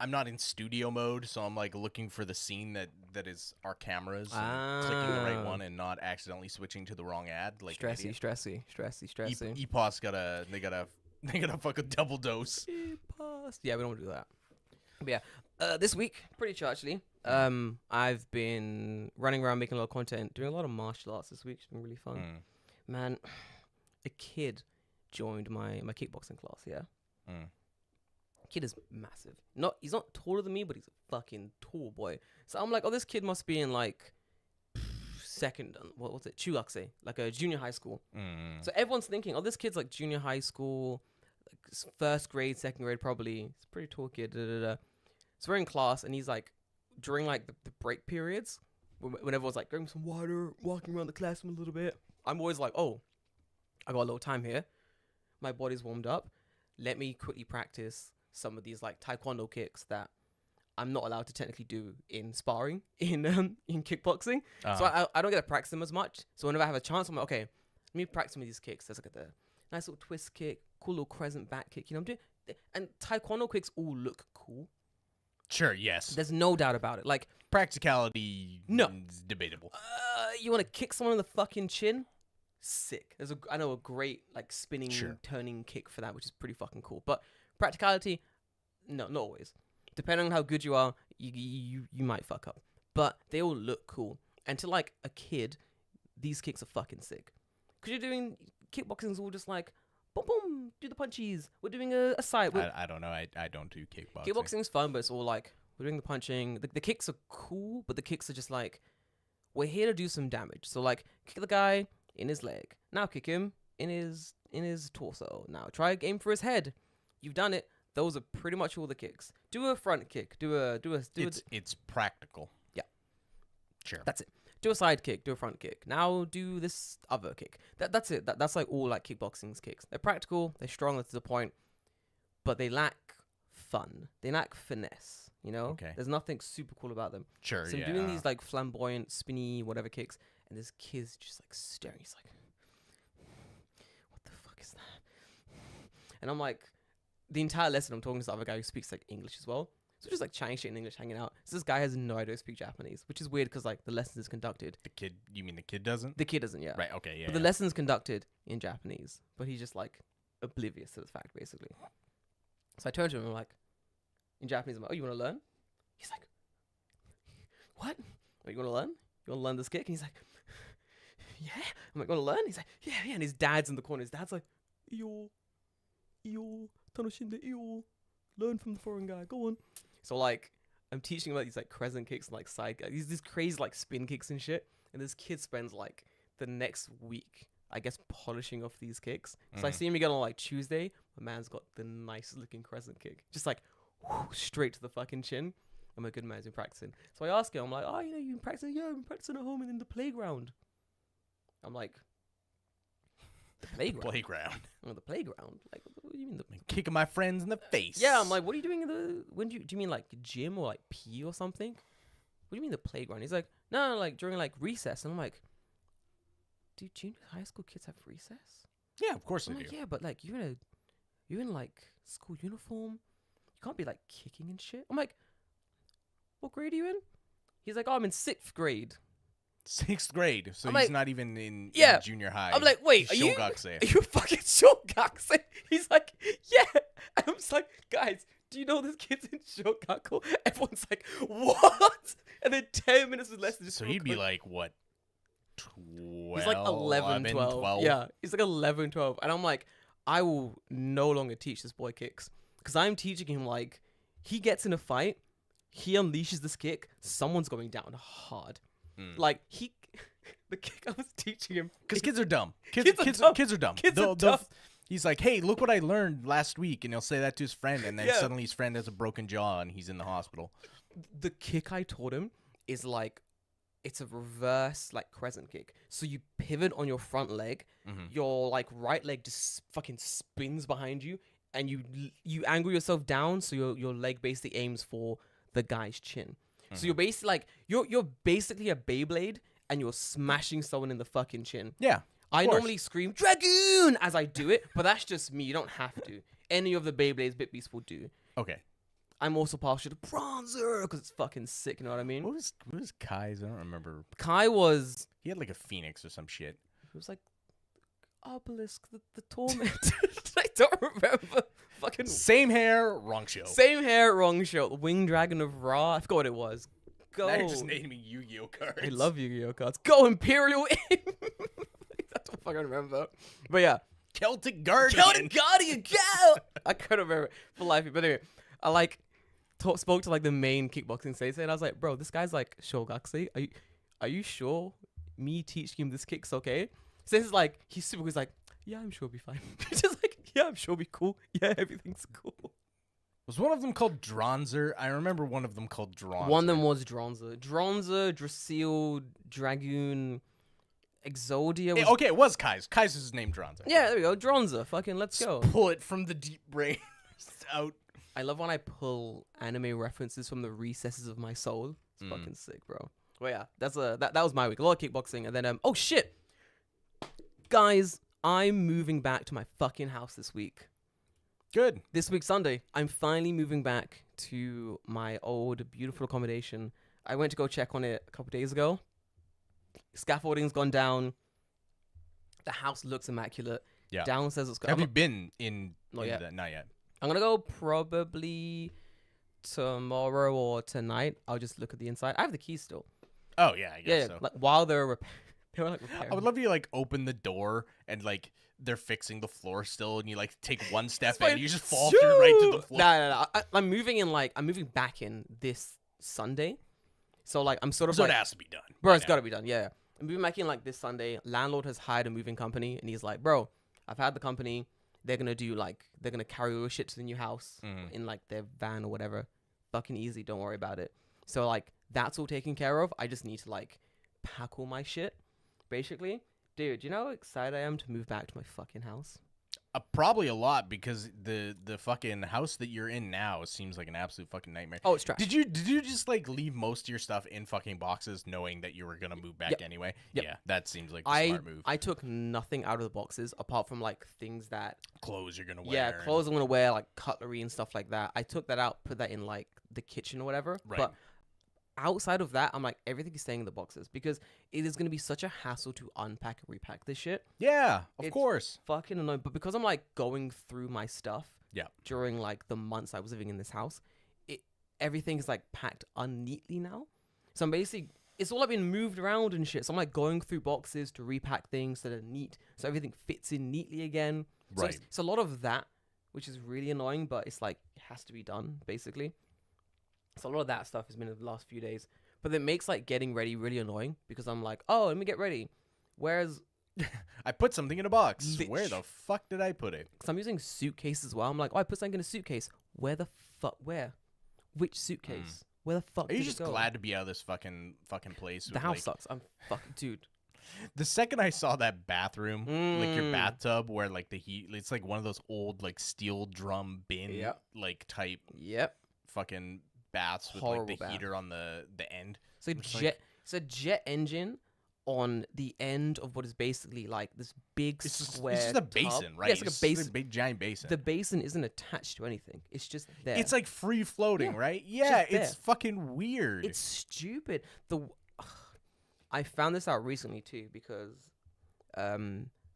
I'm not in studio mode, so I'm like looking for the scene that is our cameras, and clicking the right one and not accidentally switching to the wrong ad. Like an idiot. Stressy. EPOS they gotta fucking double dose. Yeah, we don't want to do that. But yeah, this week, pretty chill actually. I've been running around making a lot of content, doing a lot of martial arts this week. It's been really fun. Man, a kid joined my kickboxing class. Yeah. Kid is massive. He's not taller than me, but he's a fucking tall boy. So I'm like, oh, this kid must be in like second, what was it? Chugakse, like a junior high school. So everyone's thinking, oh, this kid's like junior high school, like first grade, second grade, probably. He's a pretty tall kid. So we're in class, and he's like, during like the break periods, when everyone's like, grabbing some water, walking around the classroom a little bit, I'm always like, oh, I got a little time here. My body's warmed up. Let me quickly practice some of these like taekwondo kicks that I'm not allowed to technically do in sparring in kickboxing. So I don't get to practice them as much. So whenever I have a chance, I'm like, okay, let me practice some of these kicks. There's like a nice little twist kick, cool little crescent back kick. You know, I'm doing, and taekwondo kicks all look cool. Sure, yes. There's no doubt about it. Like Practicality is debatable. You want to kick someone in the fucking chin? Sick. I know a great like spinning, turning kick for that, which is pretty fucking cool. But practicality, no, not always. Depending on how good you are, you might fuck up. But they all look cool. And to like a kid, these kicks are fucking sick. Because you're doing kickboxing is all just like, boom, boom, do the punchies. We're doing a side. I don't know. I don't do kickboxing. Kickboxing is fun, but it's all like, we're doing the punching. The kicks are cool, but the kicks are just like, we're here to do some damage. So like, kick the guy in his leg. Now kick him in his torso. Now try aim for his head. You've done it. Those are pretty much all the kicks. Do a front kick. It's practical. Yeah. Sure. That's it. Do a side kick. Do a front kick. Now do this other kick. That's it. That's like all like kickboxing's kicks. They're practical. They're strong. That's the point. But they lack fun. They lack finesse. You know. Okay. There's nothing super cool about them. Sure. So I'm doing these like flamboyant, spinny, whatever kicks, and this kid's just like staring. He's like, "What the fuck is that?" And I'm like, the entire lesson I'm talking to this other guy who speaks like English as well. So we're just like chatting shit in English, hanging out. So this guy has no idea to speak Japanese, which is weird because like the lesson is conducted. The kid, you mean the kid doesn't? The kid doesn't, yeah. Right, okay, yeah. But the lesson's conducted in Japanese, but he's just like oblivious to the fact, basically. So I turned to him and I'm like, in Japanese, I'm like, oh, you want to learn? He's like, what? Oh, you want to learn? You want to learn this kick? And he's like, yeah. I'm like, want to learn? He's like, yeah. And his dad's in the corner. His dad's like, yo, tanoshinde iyo. Learn from the foreign guy. Go on. So like, I'm teaching him about these like crescent kicks and like side these crazy like spin kicks and shit. And this kid spends like the next week, I guess, polishing off these kicks. So I see him again on like Tuesday. My man's got the nicest looking crescent kick, just like straight to the fucking chin. And my good man's been practicing. So I ask him, I'm like, oh, you know, you've been practicing? Yeah, I've been practicing at home and in the playground. I'm like, the playground? Oh, the playground? Like, what do you mean? Kicking my friends in the face. Yeah, I'm like, what are you doing do you mean like gym or like PE or something? What do you mean the playground? He's like, no, like during like recess. And I'm like, do junior high school kids have recess? Yeah, of course they do. Yeah, but like you're in like school uniform. You can't be like kicking and shit. I'm like, what grade are you in? He's like, oh, I'm in 6th grade. 6th grade, so I'm he's like, not even in junior high. I'm like, wait, are you fucking Shogakse? He's like, yeah. And I'm just like, guys, do you know this kid's in Shogaku? Everyone's like, what? And then 10 minutes of lesson. So he'd be like, what, 12? He's like 11, 12. Yeah, he's like 11, 12. And I'm like, I will no longer teach this boy kicks. Because I'm teaching him like, he gets in a fight, he unleashes this kick, someone's going down hard. Like the kick I was teaching him, because kids are dumb. Kids are dumb. He's like, hey, look what I learned last week, and he'll say that to his friend, and then suddenly his friend has a broken jaw and he's in the hospital. The kick I taught him is like, it's a reverse like crescent kick. So you pivot on your front leg, your like right leg just fucking spins behind you, and you angle yourself down so your leg basically aims for the guy's chin. So you're basically like you're basically a Beyblade and you're smashing someone in the fucking chin. Yeah. I normally scream Dragoon as I do it, but that's just me. You don't have to. Any of the Beyblades Bit Beast will do. Okay. I'm also partial to Bronzer because it's fucking sick. You know what I mean? What was Kai's? I don't remember. Kai was. He had like a phoenix or some shit. It was like Obelisk, the torment. I don't remember. Fucking same hair, wrong show. Same hair, wrong show. The Winged Dragon of Ra. I forgot what it was. Go. Now you're just naming Yu-Gi-Oh cards. I love Yu-Gi-Oh cards. Go Imperial Imp. That's what I fucking remember. But yeah, Celtic Guardian. Go! I couldn't remember for life. But anyway, I like spoke to like the main kickboxing sensei, and I was like, bro, this guy's like Shogakse. Are you sure me teaching him this kick's okay? So this is like, he's super. He's like, yeah, I'm sure it'll be fine. He's just like, yeah, I'm sure it'll be cool. Yeah, everything's cool. Was one of them called Dronzer? I remember one of them called Dronzer. One of them was Dronzer. Dronzer, Drasil, Dragoon, Exodia. Okay, it was Kai's. Kai's is his name, Dronzer. Yeah, there we go. Dronzer. Fucking let's go. Pull it from the deep brain out. I love when I pull anime references from the recesses of my soul. It's fucking sick, bro. Well, yeah, that was my week. A lot of kickboxing, and then oh shit, guys, I'm moving back to my fucking house this week. Good. This week, Sunday, I'm finally moving back to my old, beautiful accommodation. I went to go check on it a couple days ago. Scaffolding's gone down. The house looks immaculate. Yeah. Downstairs is. Have you been in? Not yet. Not yet. I'm gonna go probably tomorrow or tonight. I'll just look at the inside. I have the keys still. Oh yeah, I guess so. Like while they were like repairing. I would love you like open the door and like they're fixing the floor still, and you like take one step and you just fall through right to the floor. No. I'm moving back in this Sunday, So like I'm sort of So like, it has to be done. bro, by it's now. gotta be done. Yeah. I'm moving back in like this Sunday. Landlord has hired a moving company, and he's like, bro, I've had the company. They're gonna carry all your shit to the new house in like their van or whatever. Fucking easy. Don't worry about it. So like that's all taken care of. I just need to like pack all my shit, basically. Dude, do you know how excited I am to move back to my fucking house? Probably a lot, because the fucking house that you're in now seems like an absolute fucking nightmare. Oh, it's trash. Did you just like leave most of your stuff in fucking boxes, knowing that you were gonna move back anyway? Yep. Yeah, that seems like a smart move. I took nothing out of the boxes apart from like things that Clothes you're gonna wear. yeah, clothes I'm gonna wear, like cutlery and stuff like that. I took that out, put that in like the kitchen or whatever. Right. But outside of that, I'm like, everything is staying in the boxes because it is gonna be such a hassle to unpack and repack this shit. Yeah, of It's course. Fucking annoying. But because I'm like going through my stuff Yeah. during like the months I was living in this house, everything is like packed unneatly now. So I'm basically, it's all like been moved around and shit. So I'm like going through boxes to repack things that are neat, so everything fits in neatly again. So Right. it's a lot of that, which is really annoying, but it's like it has to be done basically. So a lot of that stuff has been in the last few days, but it makes like getting ready really annoying because I'm like, oh, let me get ready. Whereas I put something in a box. Where Lit- the fuck did I put it? because I'm using suitcase as well. I'm like, oh, I put something in a suitcase. Where the fuck? Where? Which suitcase? Where the fuck? Are you did just it go? glad to be out of this fucking place? The with, house like, sucks. I'm fucking dude. The second I saw that bathroom, like your Mm. bathtub, where like the heat, it's like one of those old like steel drum bin Yep. like type Yep. fucking baths with Horrible like the bath. heater on the end. So It's like- jet. It's a jet engine on the end of what is basically like this big square. It's just a tub. basin, right? Yeah, it's like a basin. a big giant basin. The basin isn't attached to anything. It's just there. It's like free floating, Yeah, right? Yeah, just it's there. fucking weird. It's stupid. I found this out recently too because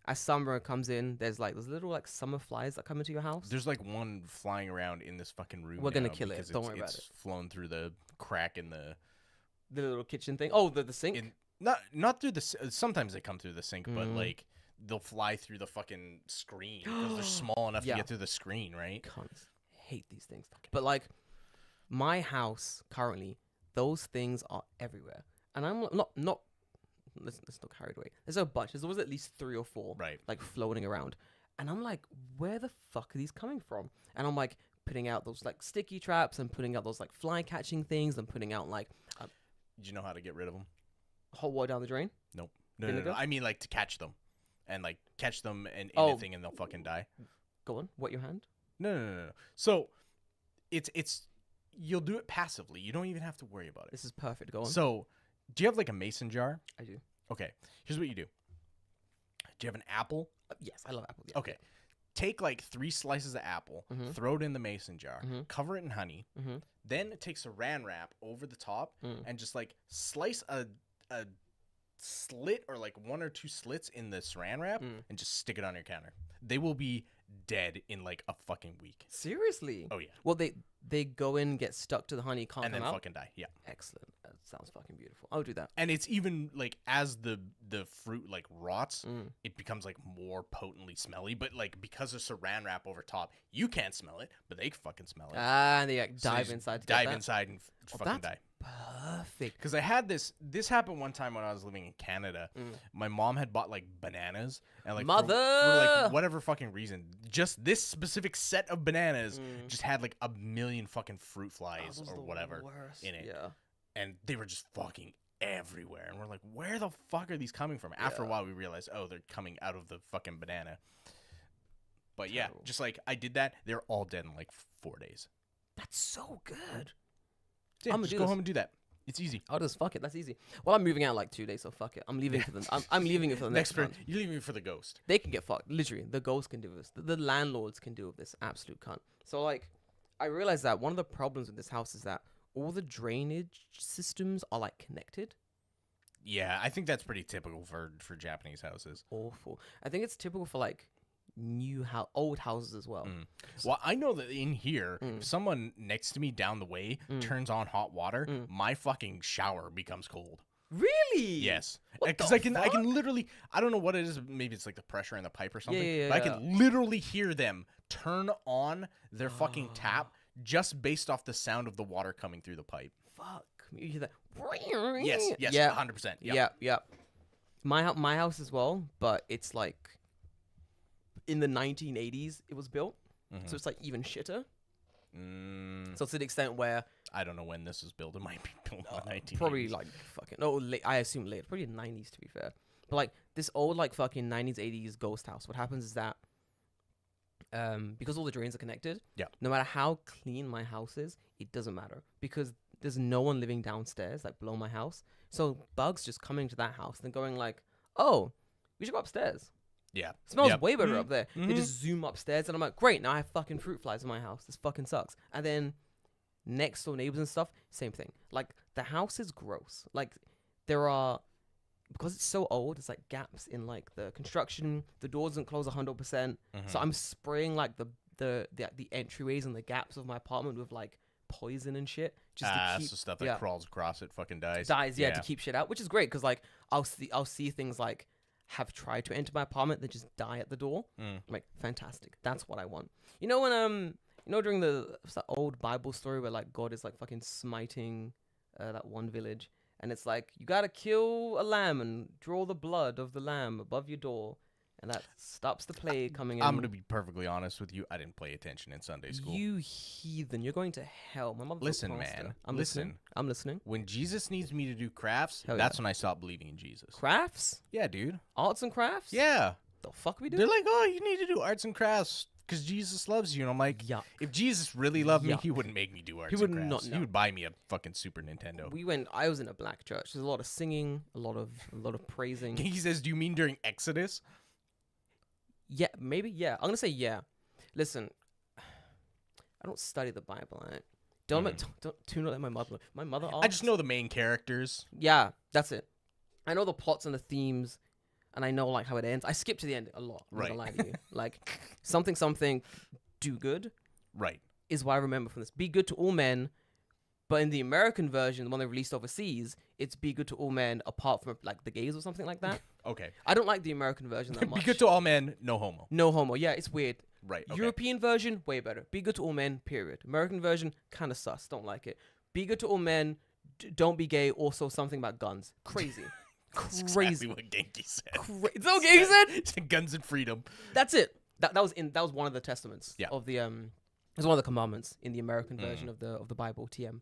as summer comes in, there's little like summer flies that come into your house. There's like one flying around in this fucking room. We're gonna now kill it. because Don't it's- worry about it's flown through the crack in the The little kitchen thing. Oh, the sink. not through the. Sometimes they come through the sink, but Mm. like they'll fly through the fucking screen because they're small enough Yeah. to get through the screen, right? Cunts. Hate these things. But like my house currently, those things are everywhere, and I'm not. Let's not carried away. There's a bunch. There's always at least 3 or 4, Right. like floating around, and I'm like, where the fuck are these coming from? And I'm like putting out those like sticky traps and putting out those like fly catching things and putting out like Do you know how to get rid of them? hot water down the drain. Nope. No. Vinegar? I mean, like to catch them, and like catch them in Oh. anything, and they'll fucking die. Go on, wet your hand. No. So, it's you'll do it passively. You don't even have to worry about it. This is perfect. Go on. So, do you have like a mason jar? I do. Okay. Here's what you do. Do you have an apple? Yes, I love apple. Yeah, Okay. Take like 3 slices of apple, Mhm. throw it in the mason jar, Mhm. cover it in honey, Mhm. then take saran wrap over the top and just like slice a slit or like 1 or 2 slits in the saran wrap and just stick it on your counter. They will be dead in like a fucking week. Seriously? Oh yeah. Well, they go in, get stuck to the honey, can't And come then out. fucking die. Yeah. Excellent. That sounds fucking beautiful. I'll do that. And it's even like as the fruit like rots, Mm. it becomes like more potently smelly. But like because of saran wrap over top, you can't smell it, but they fucking smell it. And they like So they dive just inside. To get dive that. inside and Oh, fucking that's die. Perfect. Because I had this happened one time when I was living in Canada. My mom had bought like bananas and like for Mother! like whatever fucking reason, just this specific set of bananas just had like a million fucking fruit flies Those or are the whatever worst. in it. Yeah. And they were just fucking everywhere. And we're like, where the fuck are these coming from? After a Yeah. while, we realized, oh, they're coming out of the fucking banana. But yeah, Terrible. just like I did that, they're all dead in like 4 days. That's so good. Yeah, I'ma just do go this. home and do that. It's easy. I'll just fuck it. That's easy. Well, I'm moving out in like 2 days, so fuck it. I'm leaving for the. I'm leaving it for the next month. You're leaving for the ghost. They can get fucked. Literally, the ghosts can do this. The landlords can do this. Absolute cunt. So like, I realized that one of the problems with this house is that all the drainage systems are like connected. Yeah, I think that's pretty typical for Japanese houses. Awful. I think it's typical for like old houses as well. Well, I know that in here, if someone next to me down the way turns on hot water, my fucking shower becomes cold. Really? Yes, What because the I can fuck? literally, I don't know what it is. Maybe it's like the pressure in the pipe or something. yeah, but I yeah. can literally hear them turn on their fucking tap just based off the sound of the water coming through the pipe. Fuck. You hear that? Yes, Yeah. 100%. Yeah. My house as well, but it's like in the 1980s it was built, so it's like even shitter. So to the extent where I don't know when this was built. It might be built in the 1980s. probably like fucking I assume late, probably 90s to be fair. But like this old like fucking 90s 80s ghost house, what happens is that because all the drains are connected, no matter how clean my house is, it doesn't matter because there's no one living downstairs like below my house. So bugs just coming to that house and going like, oh, we should go upstairs. Yeah. Smells way better up there. They just zoom upstairs and I'm like, great, now I have fucking fruit flies in my house. This fucking sucks. And then next door neighbors and stuff, same thing. Like the house is gross. Like there are, because it's so old, it's like gaps in like the construction. The door doesn't close 100%. So I'm spraying like the entryways and the gaps of my apartment with like poison and shit. Just to keep, so stuff that crawls across it fucking dies. To keep shit out, which is great because like I'll see things like have tried to enter my apartment that just die at the door. I'm like, fantastic. That's what I want. You know when during what's that old Bible story where like God is like fucking smiting that one village and it's like you gotta kill a lamb and draw the blood of the lamb above your door and that stops the plague coming in. I'm gonna be perfectly honest with you. I didn't pay attention in Sunday school. You heathen! You're going to hell. My mother's Listen, a pastor. man. I'm listening. I'm listening. When Jesus needs me to do crafts, Hell that's when I stop believing in Jesus. Crafts? Yeah, dude. Arts and crafts? Yeah. The fuck we do? They're like, oh, you need to do arts and crafts because Jesus loves you. And I'm like, Yuck. if Jesus really loved me, Yuck. he wouldn't make me do arts He would and crafts. not, He no. would buy me a fucking Super Nintendo. I was in a black church. There's a lot of singing, a lot of praising. He says, do you mean during Exodus? Yeah, maybe. Yeah, I'm gonna say yeah. Listen, I don't study the Bible. Don't let my mother. My mother. I just know the main characters. Yeah, that's it. I know the plots and the themes, and I know like how it ends. I skip to the end a lot. I'm not gonna lie to you. Like something, do good. Right. Is what I remember from this. Be good to all men. But in the American version, the one they released overseas, it's be good to all men apart from like the gays or something like that. Okay. I don't like the American version that much. Be good to all men, no homo. No homo. Yeah, it's weird. Right. Okay. European version, way better. Be good to all men, period. American version, kind of sus. Don't like it. Be good to all men, don't be gay. Also something about guns. Crazy. That's Crazy. exactly what Genki said. Is that what Genki said? He said guns and freedom. That's it. That was one of the testaments of the it was one of the commandments in the American version of the Bible, TM.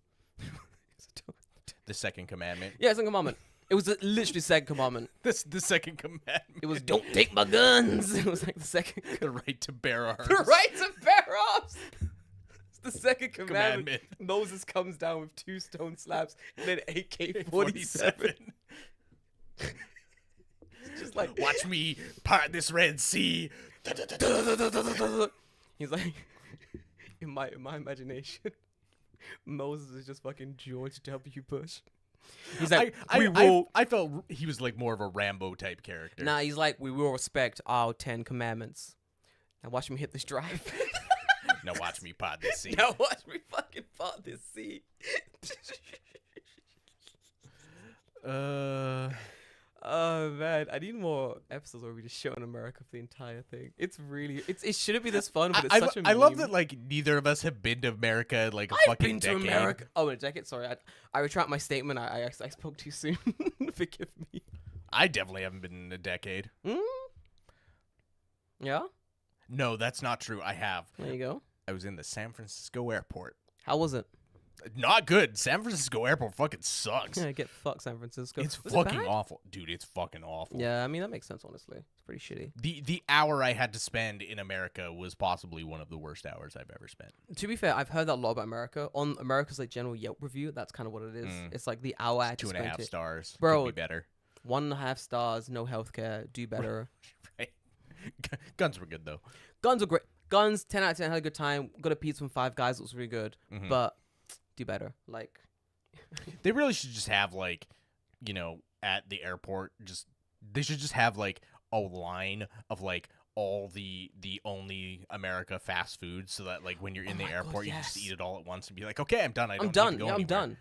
The second commandment. Yeah, it's a commandment. It was literally second commandment. This the second commandment. It was don't take my guns. It was like the second. The right to bear arms. The right to bear arms. It's the second commandment. Commandment. Moses comes down with 2 stone slabs and then AK-47. Just like watch me part this Red Sea. He's like, in my imagination, Moses is just fucking George W. Bush. He's like, I felt he was like more of a Rambo type character. Nah, he's like, we will respect our 10 commandments. Now watch me hit this drive. Now watch me part this sea. Now watch me fucking part this sea. Oh man, I need more episodes where we just shit on America for the entire thing. It shouldn't be this fun, but it's such a I love meme. that like neither of us have been to America in, like a I've fucking been decade. to America. Oh, in a decade. Sorry, I retract my statement. I spoke too soon. Forgive me. I definitely haven't been in a decade. Yeah. No, that's not true. I have. There you go. I was in the San Francisco airport. How was it? Not good. San Francisco airport fucking sucks. Yeah, get fucked, San Francisco. It's Was it fucking bad? awful. Dude, it's fucking awful. Yeah, I mean, that makes sense, honestly. It's pretty shitty. The hour I had to spend in America was possibly one of the worst hours I've ever spent. To be fair, I've heard that a lot about America. On America's like general Yelp review, that's kind of what it is. It's like the hour I had to spend 2.5 it. stars. Bro, Could be better. 1.5 stars, no healthcare, do better. Right. Guns were good though. Guns were great. Guns, 10 out of 10, had a good time. Got a pizza from Five Guys, it was really good. But do better. Like, they really should just have like, at the airport, they should just have like a line of like all the only America fast food, so that like when you're in the airport, you just eat it all at once and be like, okay, I'm done. I'm done. Need to go Yeah, I'm anywhere. done.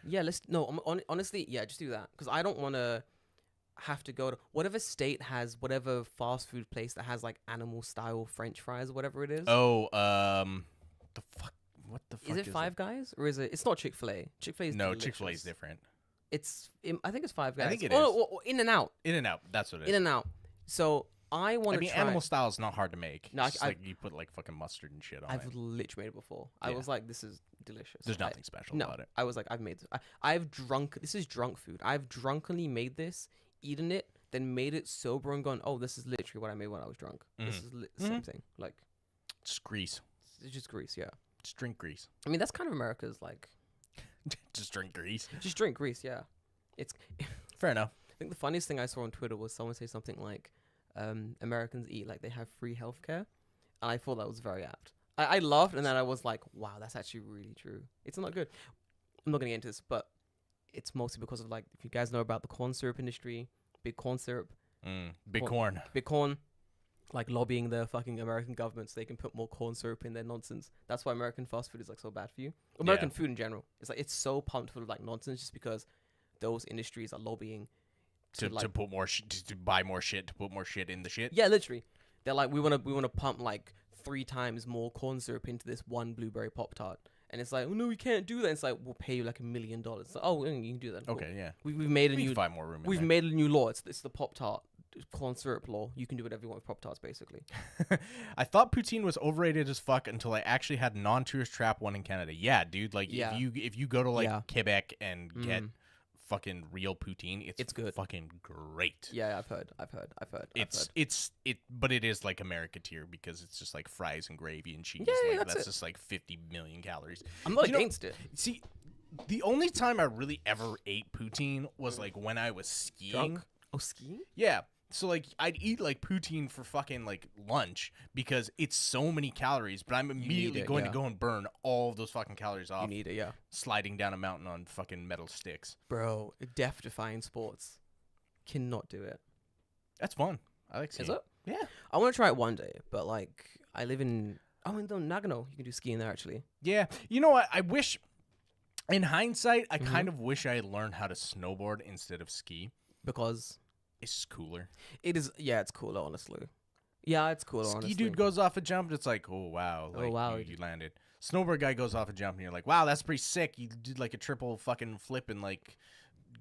Yeah, honestly, yeah, just do that because I don't want to have to go to whatever state has whatever fast food place that has like animal style French fries or whatever it is. Oh, the fuck. What the fuck is it Five Guys or is it? It's not Chick-fil-A. Chick-fil-A is no, delicious. Chick-fil-A is different. I think it's Five Guys. I think it is. In and Out. In and Out. That's what it is. In and Out. So I want to try. Animal style is not hard to make. No, it's like you put like fucking mustard and shit on I've it. literally made it before. I Yeah. was like, this is delicious. There's nothing special No, about it. I was like, I've made this. I've drunk. This is drunk food. I've drunkenly made this, eaten it, then made it sober and gone, oh, this is literally what I made when I was drunk. This is the same thing. Like, Just grease. it's just grease, yeah. Just drink grease. I mean, that's kind of America's, like, Just drink grease. just drink grease, yeah. It's. Fair enough. I think the funniest thing I saw on Twitter was someone say something like, Americans eat like they have free healthcare. And I thought that was very apt. I laughed, and then I was like, wow, that's actually really true. It's not good. I'm not going to get into this, but it's mostly because of, like, if you guys know about the corn syrup industry, big corn syrup. Big corn. Big corn, like lobbying the fucking American government so they can put more corn syrup in their nonsense. That's why American fast food is like so bad for you. American food in general. It's like it's so pumped full of like nonsense just because those industries are lobbying To put more to buy more shit, to put more shit in the shit. Yeah, literally. They're like, we wanna pump like 3 times more corn syrup into this one blueberry Pop Tart. And it's like, oh no, we can't do that. It's like, we'll pay you like $1 million. It's like, oh, you can do that. Cool. Okay, yeah. We've made a We new. can find more room. We've made a new law. It's the Pop Tart corn syrup law. You can do whatever you want with Pop Tarts, basically. I thought poutine was overrated as fuck until I actually had non-tourist trap one in Canada. Yeah, dude. Like Yeah. if you go to like Yeah. Quebec and get fucking real poutine, it's good. Fucking great. Yeah, I've heard. But it is like America tier because it's just like fries and gravy and cheese. Yeah, like, that's it. just like 50 million calories. I'm not You know, against it. See, the only time I really ever ate poutine was like when I was skiing. Drunk? Oh, skiing? Yeah. So like I'd eat like poutine for fucking like lunch because it's so many calories, but I'm immediately going to go and burn all of those fucking calories off. You need it, yeah. Sliding down a mountain on fucking metal sticks. Bro, death-defying sports. Cannot do it. That's fun. I like skiing. Is it? Yeah. I want to try it one day, but like, I live in... Oh, in Nagano. You can do skiing there, actually. Yeah. You know what? I wish... In hindsight, I kind of wish I had learned how to snowboard instead of ski. Because... It's just cooler. It is... Yeah, it's cooler, honestly. Yeah, it's cooler, honestly. Ski dude goes off a jump, it's like, oh, wow. Like, wow. You landed. Snowboard guy goes off a jump, and you're like, wow, that's pretty sick. You did like a triple fucking flip and like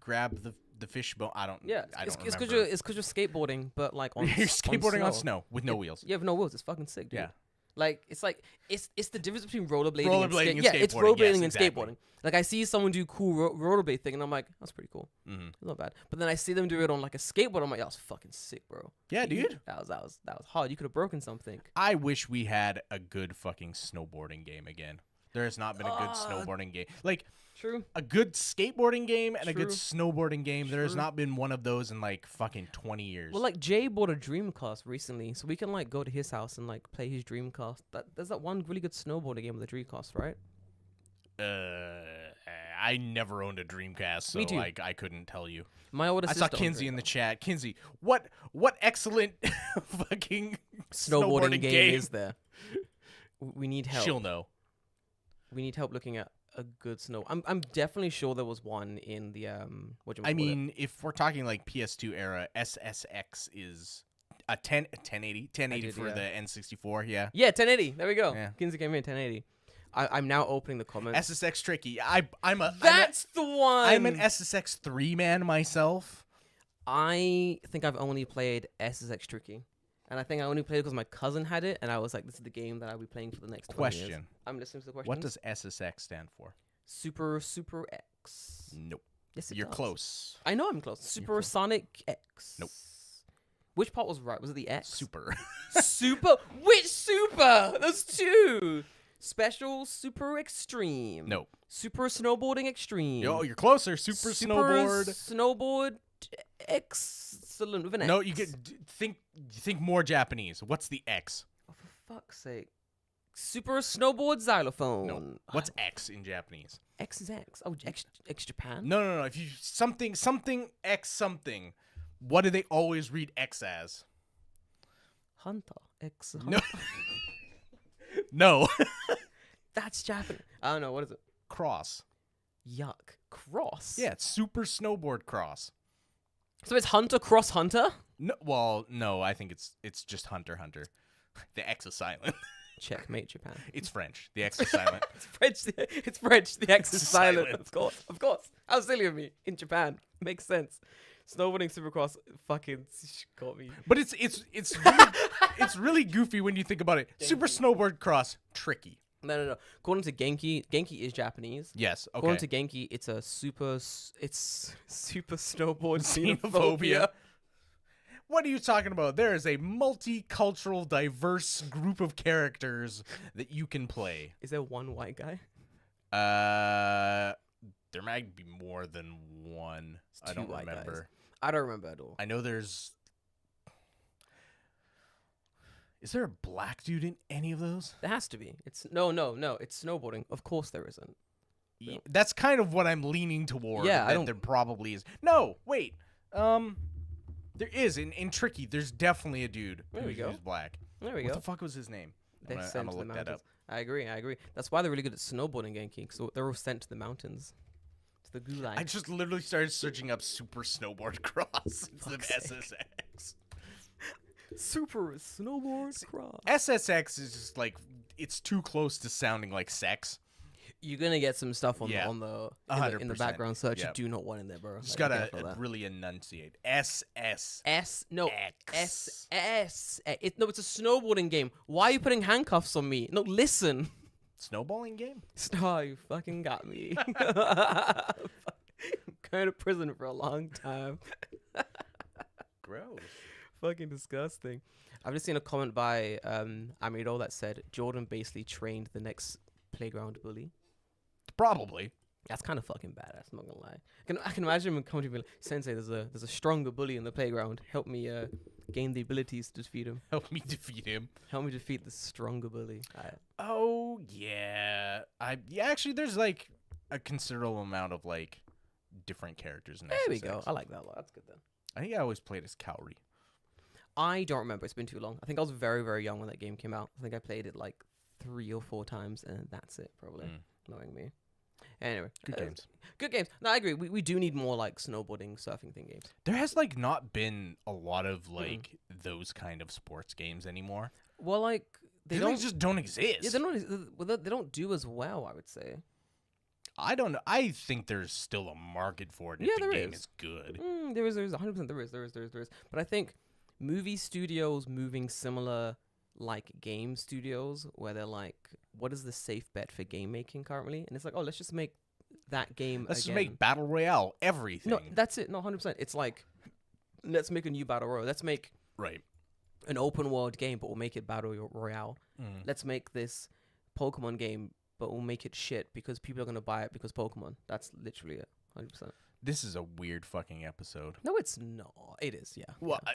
grab the fishbone. I don't Yeah, I it's don't because remember. you're skateboarding, but like on You're skateboarding on snow. snow with no wheels. Yeah, with no wheels. It's fucking sick, dude. Yeah. Like it's the difference between rollerblading, Rollerblading and and it's skateboarding, rollerblading yes, and exactly. skateboarding. Like I see someone do cool rollerblade thing, and I'm like, that's pretty cool. Mm-hmm. It's not bad. But then I see them do it on like a skateboard. I'm like, that was fucking sick, bro. Yeah, dude. That was hard. You could have broken something. I wish we had a good fucking snowboarding game again. There has not been a good snowboarding game. Like True. a good skateboarding game and a good True. snowboarding game. There has True. not been one of those in like fucking 20 years. Well, like Jay bought a Dreamcast recently, so we can like go to his house and like play his Dreamcast. There's that one really good snowboarding game with the Dreamcast, right? I never owned a Dreamcast, so Me too. I couldn't tell you. My older I sister saw owned Kinsey in the Dreamcast. chat. Kinsey, what excellent fucking Snowboarding game is there? We need help. She'll know. We need help looking at a good snow. I'm definitely sure there was one in the I mean, if we're talking like PS2 era, SSX is a 1080 for yeah. the N64. Yeah. Yeah, 1080. There we go. Yeah. Kinsey came in 1080. I'm now opening the comments. SSX tricky. That's the one. I'm an SSX 3 man myself. I think I've only played SSX Tricky. And I think I only played it because my cousin had it, and I was like, this is the game that I'll be playing for the next 20 years. Question. I'm listening to the question. What does SSX stand for? Super X. Nope. Yes, it You're does. close. I know I'm close. Super close. Sonic X. Nope. Which part was right? Was it the X? Super. Super? Which super? There's 2. Special Super Extreme. Nope. Super Snowboarding Extreme. Yo, you're closer. Super Snowboard. Snowboard Excellent with an X. No, you think more Japanese. What's the X? Oh, for fuck's sake. Super Snowboard Xylophone. No. What's X in Japanese? X is X. Oh, X Japan? No. If you something X something, what do they always read X as? Hunter. X. No. No. That's Japanese. I don't know. What is it? Cross. Yuck. Cross? Yeah, it's Super Snowboard Cross. So it's Hunter Cross Hunter? No, well, no, I think it's just Hunter. The X is silent. Checkmate, Japan. It's French. The X is silent. It's French. It's French. The X is It's silent. silent. Of course. How silly of me. In Japan, makes sense. Snowboarding Supercross fucking got me. But it's really goofy when you think about it. Super snowboard cross, tricky. No. According to Genki is Japanese. Yes. Okay. According to Genki, it's super snowboard Xenophobia. xenophobia. What are you talking about? There is a multicultural, diverse group of characters that you can play. Is there one white guy? There might be more than one. I don't remember. Guys. I don't remember at all. I know there's. Is there a black dude in any of those? There has to be. It's no. It's snowboarding. Of course there isn't. No. That's kind of what I'm leaning toward. Yeah, that there probably is. No, wait. There is in Tricky. There's definitely a dude who's black. There we What go. the fuck was his name? They're I'm sent gonna to look the that mountains. up. I agree. That's why they're really good at snowboarding, Genki. So they're all sent to the mountains, to the gulag. I just literally started searching up Super Snowboard Cross instead of Fuck's sake. SSX. Super snowboard cross. SSX is just like it's too close to sounding like sex. You're gonna get some stuff in the 100%. background search. Yep. You do not want in there, bro. Just Like, be gotta careful of that. really enunciate. SS. It's a snowboarding game. Why are you putting handcuffs on me? No, listen. Snowballing game? Oh, you fucking got me. I'm going to prison for a long time. Gross. Fucking disgusting. I've just seen a comment by Amido that said Jordan basically trained the next playground bully. Probably. That's kind of fucking badass. I'm not gonna lie. I can imagine him coming to me like, Sensei, there's a stronger bully in the playground. Help me gain the abilities to defeat him. Help me defeat him. Help me defeat the stronger bully. Oh yeah. Actually there's like a considerable amount of like different characters in There we SSX. go. I like that a lot. That's good then. I think I always played as Cowrie. I don't remember. It's been too long. I think I was very, very young when that game came out. I think I played it like 3 or 4 times, and that's it, probably. Knowing me. Anyway. Good games. Good games. No, I agree. We do need more like snowboarding, surfing thing games. There has like not been a lot of like those kind of sports games anymore. Well, like They just don't exist. Yeah, they don't do as well, I would say. I don't know. I think there's still a market for it if the game is good. There is 100% there is. But I think movie studios moving similar like game studios where they're like, what is the safe bet for game making currently? And it's like, oh, let's just make that game Let's again. just make Battle Royale everything. No, that's it. No, 100%. It's like, let's make a new Battle Royale. Let's make an open world game, but we'll make it Battle Royale. Let's make this Pokemon game, but we'll make it shit because people are going to buy it because Pokemon. That's literally it. 100%. This is a weird fucking episode. No, it's not. It is, yeah. Well, yeah.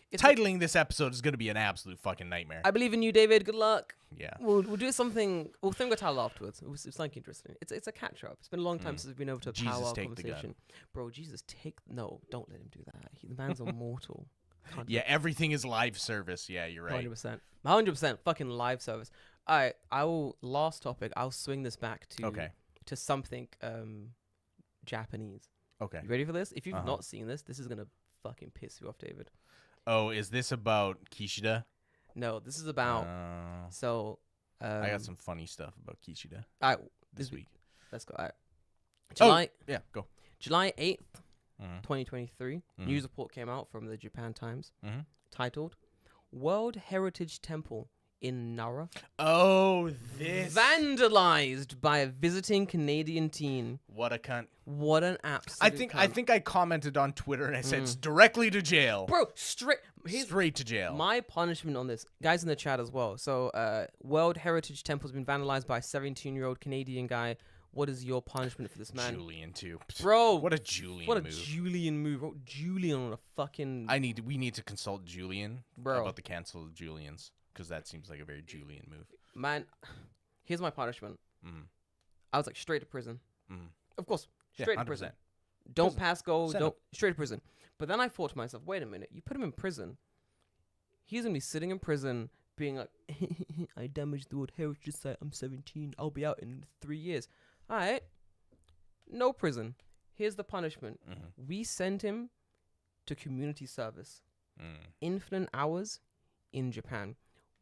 It's titling this episode is going to be an absolute fucking nightmare. I believe in you, David. Good luck. Yeah. We'll do something. We'll think about title afterwards. It's like interesting. It's a catch up. It's been a long time since we've been able to Jesus, power take the conversation. Bro, Jesus, no, don't let him do that. The man's immortal. Yeah, everything is live service. Yeah, you're right. 100%. Fucking live service. All right, last topic. I'll swing this back to something Japanese. Okay. You ready for this? If you've not seen this is gonna fucking piss you off, David. Oh, is this about Kishida? No, this is about. I got some funny stuff about Kishida. All right, this week. Let's go. All right. July. Yeah, go. July 8th, 2023. News report came out from the Japan Times titled "World Heritage Temple in Nara vandalized by a visiting Canadian teen." What a cunt. What an absolute I think I commented on Twitter and I said directly to jail. Bro, straight to jail. My punishment on this, guys in the chat as well. So, World Heritage Temple has been vandalized by a 17-year-old Canadian guy. What is your punishment for this man? Julian too. Bro, what a Julian move. Julian move. Bro, Julian on a fucking we need to consult Julian about the cancel of Julians because that seems like a very Julian move. Man, here's my punishment. I was like straight to prison. Of course, straight to prison. Don't pass go. Straight to prison. But then I thought to myself, wait a minute. You put him in prison. He's gonna be sitting in prison, being like, I damaged the World Heritage Site. I'm 17. I'll be out in 3 years. All right. No prison. Here's the punishment. We send him to community service. Infinite hours in Japan.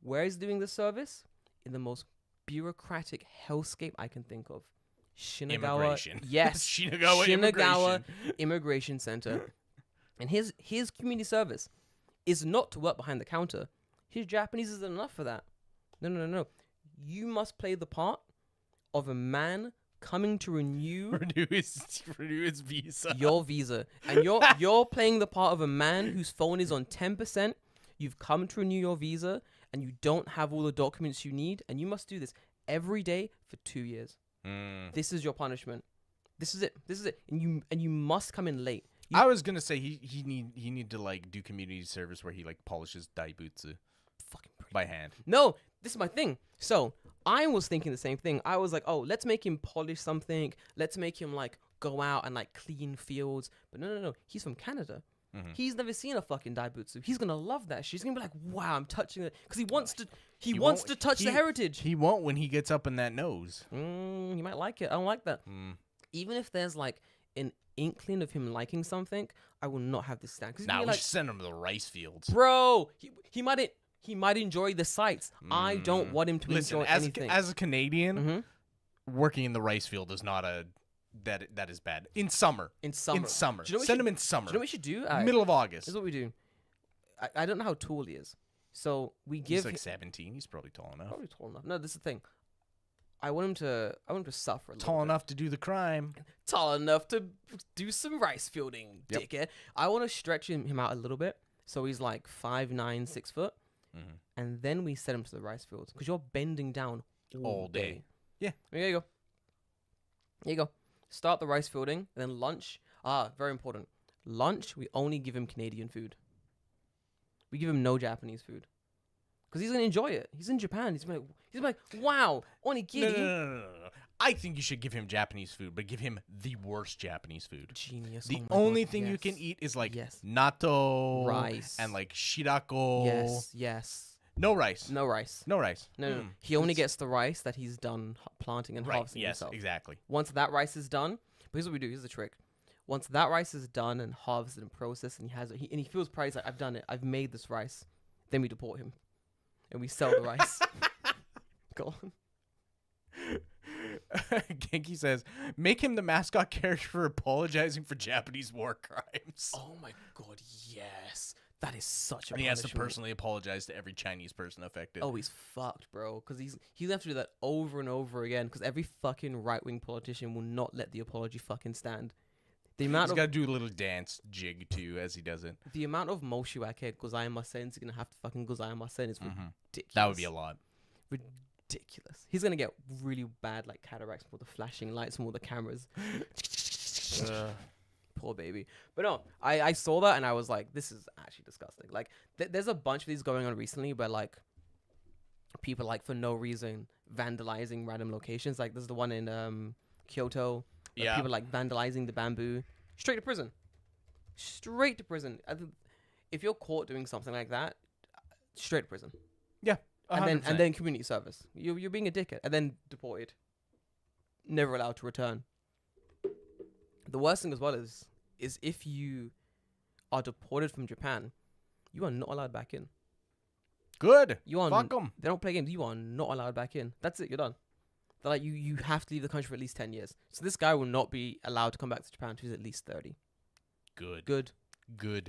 Where is doing the service? In the most bureaucratic hellscape I can think of. Shinagawa. Immigration. Yes. Shinagawa Immigration Center. And his community service is not to work behind the counter. His Japanese isn't enough for that. No. You must play the part of a man coming to renew his visa. your visa. And you're playing the part of a man whose phone is on 10%. You've come to renew your visa and you don't have all the documents you need, and you must do this every day for 2 years. This is your punishment. This is it. And you must come in late. I was gonna say he need to like do community service where he like polishes daibutsu Fucking by hand. No, this is my thing. So I was thinking the same thing. I was like, oh, let's make him polish something. Let's make him like go out and like clean fields. But no. He's from Canada. He's never seen a fucking daibutsu. He's gonna love that shit. He's gonna be like, wow, I'm touching it, because he wants to. He wants to touch the heritage. He won't when he gets up in that nose. He might like it. I don't like that. Even if there's like an inkling of him liking something, I will not have this stand. Nah, we should send him to the rice fields. Bro, he might enjoy the sights. I don't want him to enjoy anything. As a Canadian, working in the rice field is not a that is bad. In summer. In summer. Do you know Send him in summer. Do you know what we should do? Middle of August. This is what we do. I don't know how tall he is. So we give He's like 17. He's probably tall enough. Probably tall enough. No, this is the thing. I want him to suffer a little Tall bit. enough to do the crime. Tall enough to do some rice fielding, dickhead. I want to stretch him out a little bit, so he's like 5'9", 6 foot, and then we set him to the rice fields, because you're bending down all day. Yeah. Here you go. Start the rice fielding, and then lunch. Very important. Lunch, we only give him Canadian food. We give him no Japanese food. Because he's going to enjoy it. He's in Japan. He's gonna be like, wow, onigiri. No. I think you should give him Japanese food, but give him the worst Japanese food. Genius. The only thing you can eat is like natto, rice, and like shirako. Yes. No rice. No rice. No rice. No. He only gets the rice that he's done planting and harvesting himself. Yes, exactly. Once that rice is done, but here's what we do. Here's the trick. Once that rice is done and harvested and processed, and he feels proud, he's like, I've done it. I've made this rice. Then we deport him, and we sell the rice. Go on. Genki says, make him the mascot character for apologizing for Japanese war crimes. Oh my god, yes. That is such a And he has to punishment. personally apologize to every Chinese person affected. Oh, he's fucked, bro. Because he's gonna have to do that over and over again. Because every fucking right-wing politician will not let the apology fucking stand. The amount He's got to do a little dance jig too as he does it. The amount of Moshiwake Gozaimasen he's gonna have to fucking Gozaimasen is ridiculous. That would be a lot. Ridiculous. He's gonna get really bad like cataracts from all the flashing lights from all the cameras. Poor baby. But no, I saw that and I was like, this is actually disgusting. Like, there's a bunch of these going on recently where like people like for no reason vandalizing random locations. Like there's the one in Kyoto. Yeah. People like vandalizing the bamboo. Straight to prison. Straight to prison. If you're caught doing something like that, straight to prison. Yeah. 100%. And then community service. You're being a dickhead. And then deported. Never allowed to return. The worst thing as well is if you are deported from Japan, you are not allowed back in. Good. You are Fuck them. They don't play games. You are not allowed back in. That's it. You're done. They're like, you have to leave the country for at least 10 years. So this guy will not be allowed to come back to Japan until he's at least 30. Good.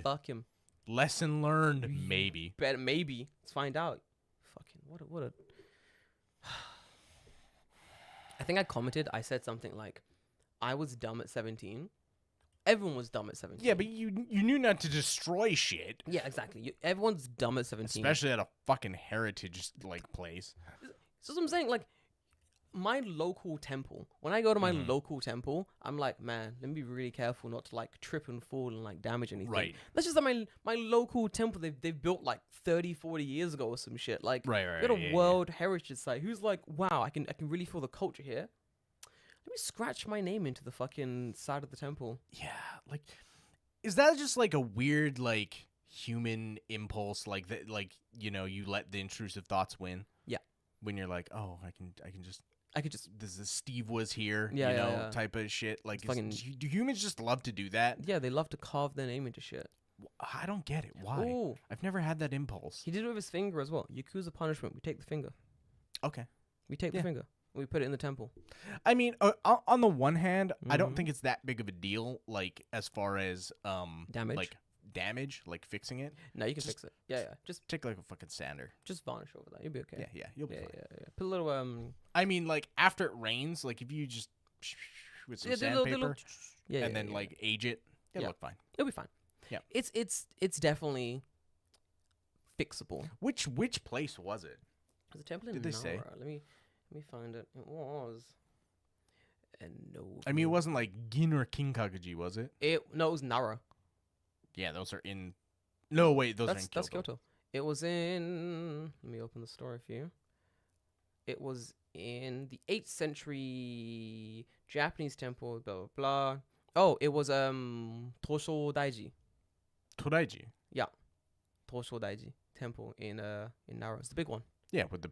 Fuck him. Lesson learned. Maybe. Better, maybe. Let's find out. Fucking, what a... I think I commented, I said something like, I was dumb at 17. Everyone was dumb at 17. Yeah, but you knew not to destroy shit. Yeah, exactly. Everyone's dumb at 17. Especially at a fucking heritage like place. So what I'm saying, like, my local temple, when I go to my local temple, I'm like, man, let me be really careful not to like trip and fall and like damage anything. Right. That's just like my local temple they've built like 30, 40 years ago or some shit. Like, Right, got a world heritage site. Who's like, wow, I can really feel the culture here. Let me scratch my name into the fucking side of the temple. Yeah, like, is that just like a weird like human impulse, like that, like, you know, you let the intrusive thoughts win? Yeah. When you're like, oh, I could just this is Steve was here, Yeah, you know, yeah. type of shit. Like, fucking- do humans just love to do that? Yeah, they love to carve their name into shit. I don't get it. Why? Ooh. I've never had that impulse. He did it with his finger as well. Yakuza punishment. We take the finger. Okay. We take the finger. We put it in the temple. I mean, on the one hand, I don't think it's that big of a deal, like, as far as damage, like fixing it. No, you can fix it. Yeah. Just take like a fucking sander. Just varnish over that. You'll be okay. Yeah, you'll be fine. Yeah. Put a little I mean, like after it rains, like if you just with some sandpaper and then like age it, it'll look fine. It'll be fine. Yeah. It's definitely fixable. Which place was it? There's a temple in Did they Nara. say? Let me find it. It was. And no. I mean, it wasn't like Gin or Kinkakuji, was it? No, it was Nara. Yeah, those are in. No, wait, those are in Kyoto. That's Kyoto. It was in. Let me open the story for you. It was in the 8th century Japanese temple. Blah blah blah. Oh, it was Tosho Daiji. Todaiji. Yeah, Tosho Daiji temple in Nara. It's the big one. Yeah, with the.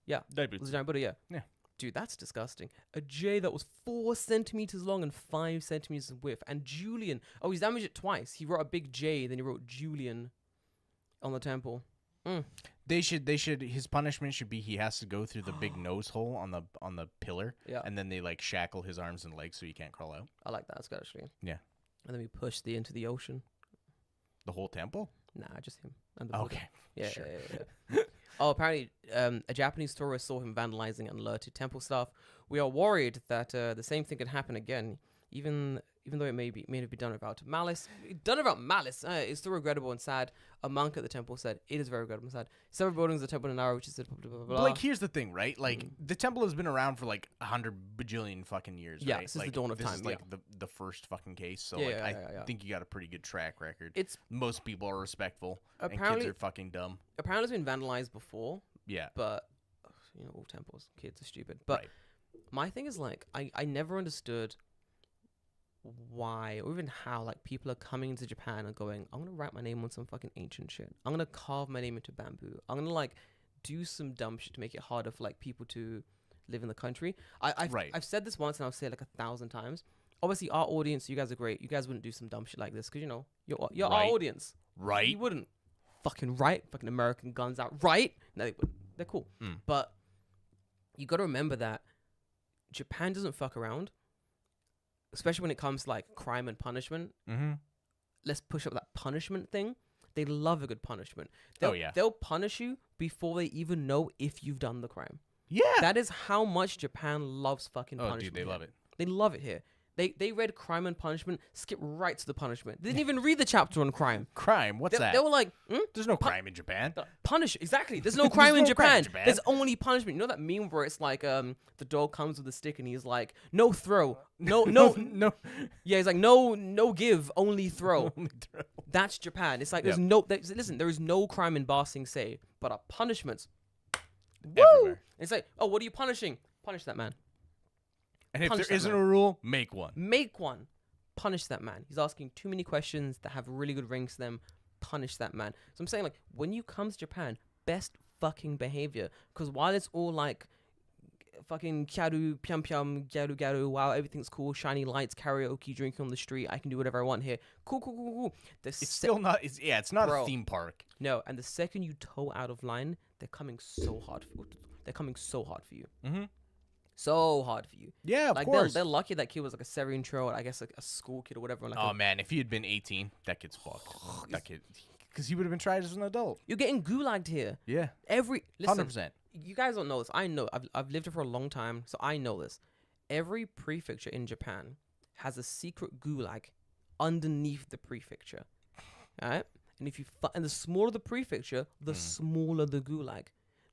Yeah, Daibutsu. the giant Buddha. Yeah. Yeah. Dude, that's disgusting. A J that was 4 centimeters long and 5 centimeters in width. And Julian, he's damaged it twice. He wrote a big J, then he wrote Julian on the temple. They should. His punishment should be he has to go through the big nose hole on the pillar. Yeah. And then they like shackle his arms and legs so he can't crawl out. I like that. That's good, actually. Yeah. And then we push into the ocean. The whole temple? Nah, just him. And the Buddha. Okay. Yeah, Sure. yeah. Apparently, a Japanese tourist saw him vandalizing and alerted temple staff. We are worried that the same thing could happen again, even though it may have been done without malice. It's still regrettable and sad. A monk at the temple said, it is very regrettable and sad. Several buildings of the temple in Nara, which is blah, blah, blah, blah. But like, here's the thing, right? Like, the temple has been around for like 100 bajillion fucking years, Yeah, right? since like, the dawn of this time, is like the first fucking case. So Yeah, like, yeah. I think you got a pretty good track record. It's Most people are respectful, and Apparently- kids are fucking dumb. apparently it's been vandalized before, Yeah. but all temples, kids are stupid. But Right. my thing is like, I never understood why or even how like people are coming into Japan and going, I'm gonna write my name on some fucking ancient shit. I'm gonna carve my name into bamboo. I'm gonna like do some dumb shit to make it harder for like people to live in the country. I've said this once and I'll say it like 1,000 times. Obviously, our audience, you guys are great. You guys wouldn't do some dumb shit like this because you're our Right. audience. Right. You wouldn't. Fucking American guns out. Right? No, they wouldn't. They're cool. But you got to remember that Japan doesn't fuck around, especially when it comes to like crime and punishment. Mm-hmm. Let's push up that punishment thing. They love a good punishment. Yeah. They'll punish you before they even know if you've done the crime. Yeah. That is how much Japan loves fucking punishment. Dude, they here. love it. They love it here. They read crime and punishment, skip right to the punishment. They didn't even read the chapter on crime. Crime? What's that? They were like, There's no crime in Japan. Punish. Exactly. There's no crime, in no crime Japan. in Japan. There's only punishment. You know that meme where it's like the dog comes with a stick and he's like, no throw. No. No. Yeah, he's like, no give, only throw. Only throw. That's Japan. It's like Yep. listen, there is no crime in Ba Sing Se, but our punishments. Woo! Everywhere. It's like, oh, what are you punishing? Punish that man. And if Punish there that isn't man. a rule, make one. Make one. Punish that man. He's asking too many questions that have really good rings to them. Punish that man. So I'm saying, like, when you come to Japan, best fucking behavior. Because while it's all like fucking kyaru, pyam pyam, gyaru gyaru, wow, everything's cool, shiny lights, karaoke, drinking on the street, I can do whatever I want here. Cool. It's still not. It's not Bro. a theme park. No, and the second you toe out of line, they're coming so hard for you. Mm-hmm. So hard for you. Yeah, of Like course. they're lucky that kid was like a 7-year-old, I guess like a school kid or whatever. Like Oh man, if he had been 18, that kid's fucked. That kid, because he would have been tried as an adult. you're getting gulagged here. Yeah, Listen, 100%. you guys don't know this. I know. I've lived here for a long time, so I know this. Every prefecture in Japan has a secret gulag underneath the prefecture. All right, and if you and the smaller the prefecture, the smaller the gulag.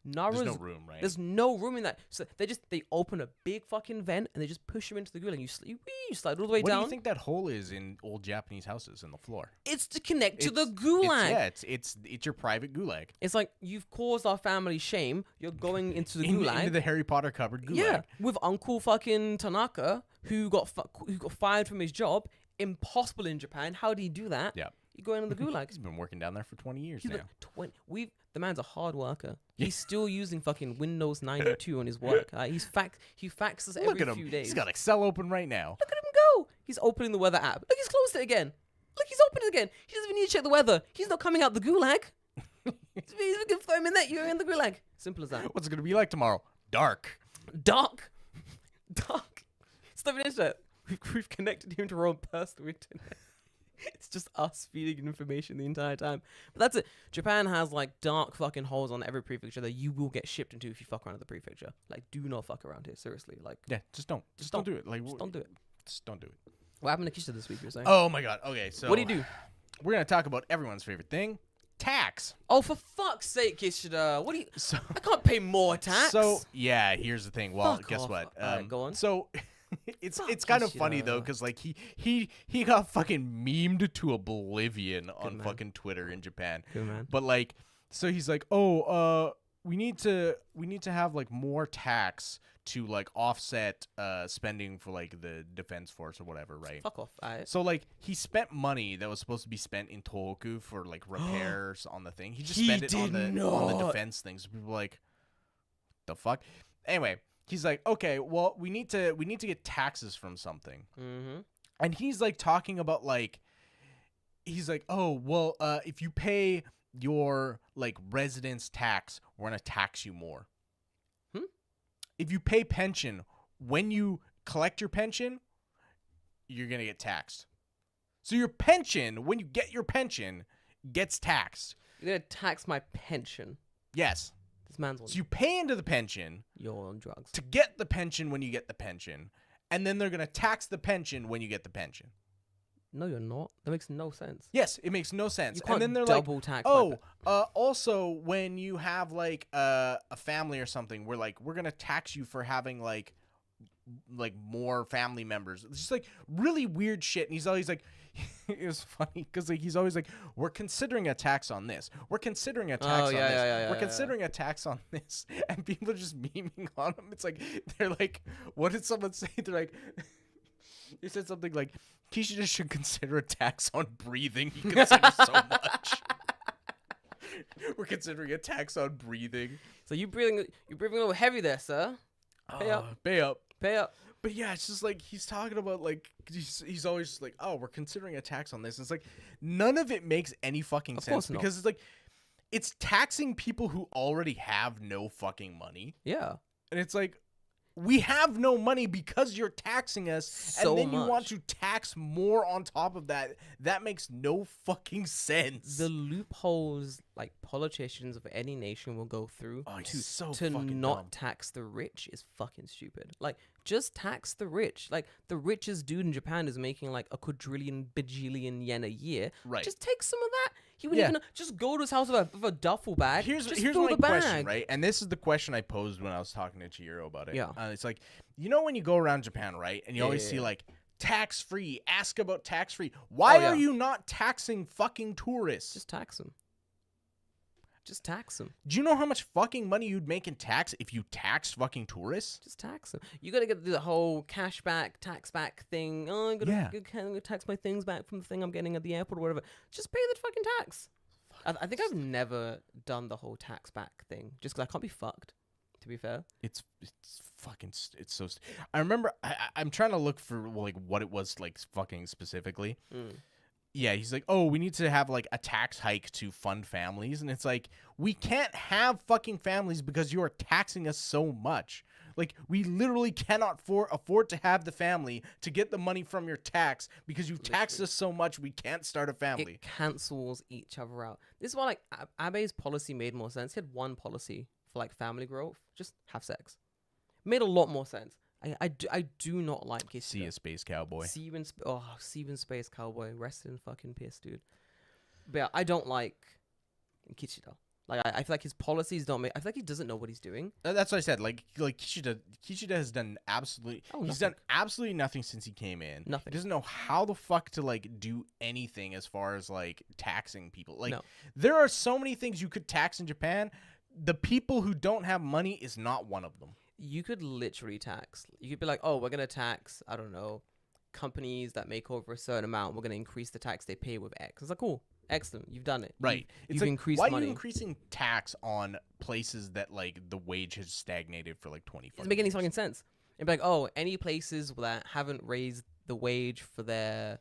Nara's, There's no room, right? There's no room in that. So they open a big fucking vent and they just push you into the gulag. You slide all the way What down. do you think that hole is in old Japanese houses in the floor? It's to connect to the It's- gulag. It's your private gulag. It's like you've caused our family shame. You're going into the gulag. Into the Harry Potter cupboard gulag. Yeah, with Uncle fucking Tanaka, who got fired from his job. Impossible in Japan. How do you do that? Yeah. You go into the gulag. He's been working down there for 20 years He's now. been the man's a hard worker. He's still using fucking Windows 92 on his work. He faxes Look every at him. few days. He's got Excel open right now. Look at him go. He's opening the weather app. Look, he's closed it again. Look, he's open again. He doesn't even need to check the weather. He's not coming out the gulag. He's looking for him in there. You're in the gulag. Simple as that. What's it gonna be like tomorrow? Dark. Dark. Stop internet. We've connected him to our own personal internet. It's just us feeding information the entire time. But that's it. Japan has like dark fucking holes on every prefecture that you will get shipped into if you fuck around at the prefecture. Like, do not fuck around here. Seriously. Like, Yeah, just don't do it. Like, just don't do it. Just don't do it. What happened to Kisha this week, you're saying? Oh my god. Okay, so What do you do? We're gonna talk about everyone's favorite thing, tax. Oh, for fuck's sake, Kishida. What do you... So I can't pay more tax. So yeah, here's the thing. Well, Fuck guess off. what? Alright, go on. So it's Fuck kind of Kishida. funny though, because like he got fucking memed to oblivion on man. fucking Twitter in Japan. Good man. But like, so he's like, we need to have like more tax to like offset spending for like the defense force or whatever, right? Fuck off. Alright. So like he spent money that was supposed to be spent in Tohoku for like repairs on the thing. He just He spent it on did the defense things. People were like, the fuck? Anyway, he's like, okay, well we need to get taxes from something. Mm-hmm. And he's like talking about like, he's like, oh well, if you pay your like residence tax, we're gonna tax you more. If you pay pension, when you collect your pension, you're going to get taxed. So your pension, when you get your pension, gets taxed. You're going to tax my pension. Yes. This man's on... So you pay into the pension You're on drugs. to get the pension when you get the pension, and then they're going to tax the pension when you get the pension. No, you're not. That makes no sense. Yes, it makes no sense. You can't And then they're double like, tax oh, also when you have like a family or something, we're going to tax you for having like more family members. It's just like really weird shit. And he's always like, it was funny because like he's always like, we're considering a tax on this. We're considering a tax on this. We're considering a tax on this. And people are just memeing on him. It's like, they're like, what did someone say? They're like, they said something like, Kishida should consider a tax on breathing. He considers so much. We're considering a tax on breathing. So you're breathing a little heavy there, sir. Pay up. Pay up. Pay up. But yeah, it's just like he's talking about like he's always just like, oh, we're considering a tax on this. And it's like none of it makes any fucking sense because it's like it's taxing people who already have no fucking money. Yeah. And it's like, we have no money because you're taxing us, So and then much. you want to tax more on top of that. That makes no fucking sense. The loopholes like politicians of any nation will go through so to fucking not dumb. tax the rich is fucking stupid. Like, just tax the rich. Like, the richest dude in Japan is making like a quadrillion, bajillion yen a year. Right. Just take some of that. He wouldn't even just go to his house with a duffel bag. Here's just here's fill my the bag. question, right? And this is the question I posed when I was talking to Chihiro about it. Yeah. It's like, you know when you go around Japan, right? And you always Yeah. see like tax-free, ask about tax-free. Why yeah. are you not taxing fucking tourists? Just tax them. Just tax them. Do you know how much fucking money you'd make in tax if you taxed fucking tourists? Just tax them. You gotta get the whole cashback, tax back thing. Oh, I'm gonna tax my things back from the thing I'm getting at the airport or whatever. Just pay the fucking tax. I think I've never done the whole tax back thing just because I can't be fucked. To be fair, It's so. I remember I'm trying to look for like what it was like fucking specifically. Yeah, he's like, oh, we need to have like a tax hike to fund families, and it's like we can't have fucking families because you are taxing us so much. Like we literally cannot afford to have the family to get the money from your tax because you taxed us so much we can't start a family. it cancels each other out. This is why like Abe's policy made more sense. He had one policy for like family growth, just have sex. Made a lot more sense. I do not like Kishida. See a space cowboy. See you in Space Cowboy. Rest in fucking piss, dude. But yeah, I don't like Kishida. Like I feel like his policies don't make. I feel like he doesn't know what he's doing. That's what I said. Like Kishida has done absolutely. He's done absolutely nothing since he came in. Nothing. He doesn't know how the fuck to like do anything as far as like taxing people. Like there are so many things you could tax in Japan. The people who don't have money is not one of them. You could literally tax. You could be like, oh, we're gonna tax. I don't know, companies that make over a certain amount. We're gonna increase the tax they pay with X. It's like, cool, excellent, you've done it. Right. You've It's like, increased why money. are you increasing tax on places that like the wage has stagnated for like 20 It doesn't make any fucking sense. It'd be like, oh, any places that haven't raised the wage for their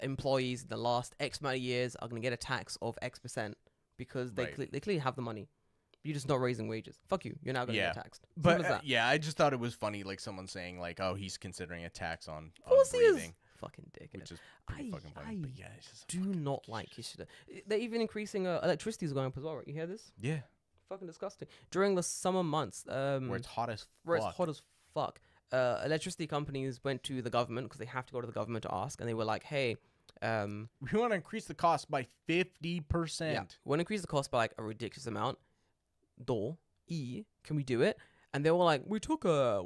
employees in the last X amount of years are going to get a tax of X% because they they clearly have the money. You're just not raising wages. Fuck you. You're now going to get taxed. But I just thought it was funny, like someone saying like, "Oh, he's considering a tax on breathing." Fucking dick. Which is pretty fucking funny. But yeah, it's just do not like Kishida. They're even increasing electricity's going up as well, right? You hear this? Yeah. Fucking disgusting. During the summer months, where it's hot as fuck. Electricity companies went to the government because they have to go to the government to ask, and they were like, "Hey, we want to increase the cost by 50%. Yeah, we want to increase the cost by like a ridiculous amount. Can we do it?" And they were like, we took the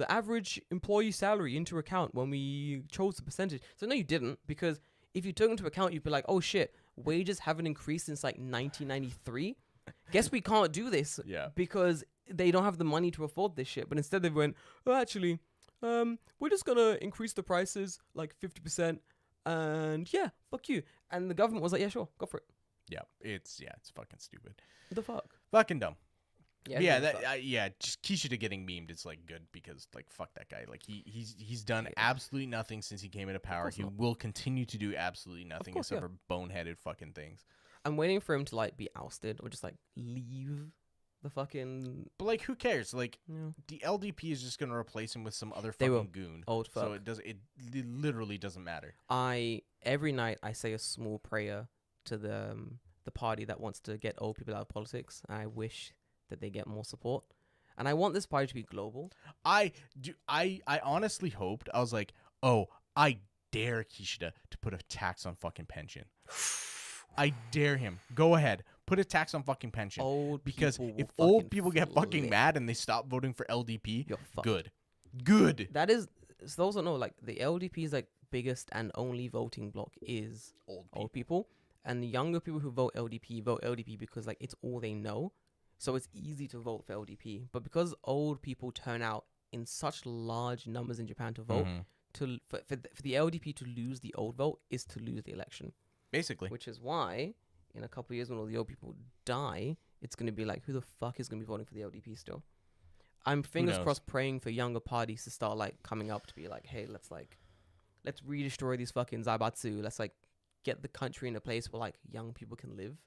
average employee salary into account when we chose the percentage. So no, you didn't, because if you took into account, you'd be like, oh shit, wages haven't increased since like 1993. Guess we can't do this. Yeah. Because they don't have the money to afford this shit. But instead they went, oh, actually, we're just gonna increase the prices like 50%, and yeah, fuck you. And the government was like, yeah, sure, go for it. Yeah, it's fucking stupid. What the fuck? Fucking dumb. Yeah, just Kishida getting memed. It's like good because like fuck that guy. Like he's done absolutely nothing since he came into power. He will continue to do absolutely nothing except for boneheaded fucking things. I'm waiting for him to like be ousted or just like leave the fucking. But like, who cares? Like the LDP is just gonna replace him with some other fucking goon. Old fuck. So it literally doesn't matter. Every night I say a small prayer to the party that wants to get old people out of politics. I wish that they get more support, and I want this party to be global. I honestly hoped. I was like, oh, I dare Kishida to put a tax on fucking pension. I dare him. Go ahead, put a tax on fucking pension. Because if old people get fucking mad and they stop voting for LDP, good. That is, so those don't know, like the LDP's like biggest and only voting bloc is old people, and the younger people who vote LDP because like it's all they know. So it's easy to vote for LDP. But because old people turn out in such large numbers in Japan to vote, for the LDP to lose the old vote is to lose the election. Basically. Which is why, in a couple of years when all the old people die, it's going to be like, who the fuck is going to be voting for the LDP still? I'm fingers crossed praying for younger parties to start like coming up to be like, hey, let's re-destroy these fucking Zaibatsu. Let's like get the country in a place where like young people can live.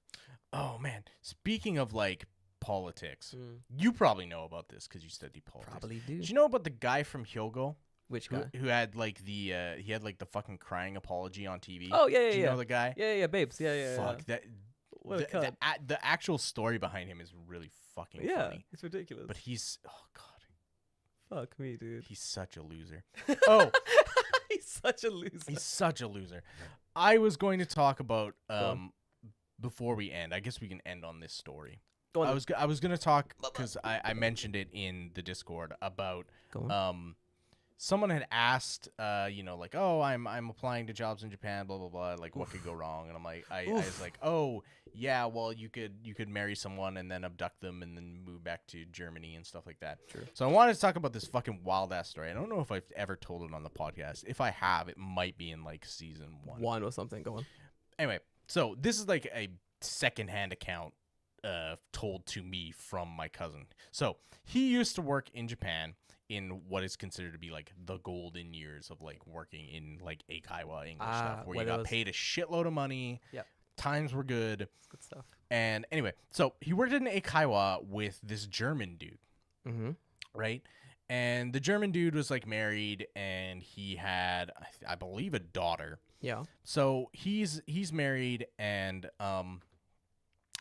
Oh, man. Speaking of like politics, you probably know about this because you study politics. Probably do. Did you know about the guy from Hyogo? Which guy? Who had like he had like the fucking crying apology on TV. Oh yeah. Do you know the guy? Yeah, babes. Yeah. Fuck that. The actual story behind him is really fucking funny. It's ridiculous. But he's fuck me, dude. He's such a loser. Oh, he's such a loser. He's such a loser. I was going to talk about before we end. I guess we can end on this story. Go on. I was gonna talk because I mentioned it in the Discord about someone had asked like, oh, I'm applying to jobs in Japan, blah blah blah, like what could go wrong, and I'm like I was like, oh yeah, well you could marry someone and then abduct them and then move back to Germany and stuff like that. True. So I wanted to talk about this fucking wild ass story. I don't know if I've ever told it on the podcast. If I have, it might be in like season 1 or something. Go on. Anyway, so this is like a secondhand account told to me from my cousin. So he used to work in Japan in what is considered to be like the golden years of like working in like Eikaiwa English stuff, where you got paid a shitload of money. Yep. Times were good. Good stuff. And anyway, so he worked in Eikaiwa with this German dude. Mm-hmm. Right? And the German dude was like married and he had, I believe, a daughter. Yeah. So he's married and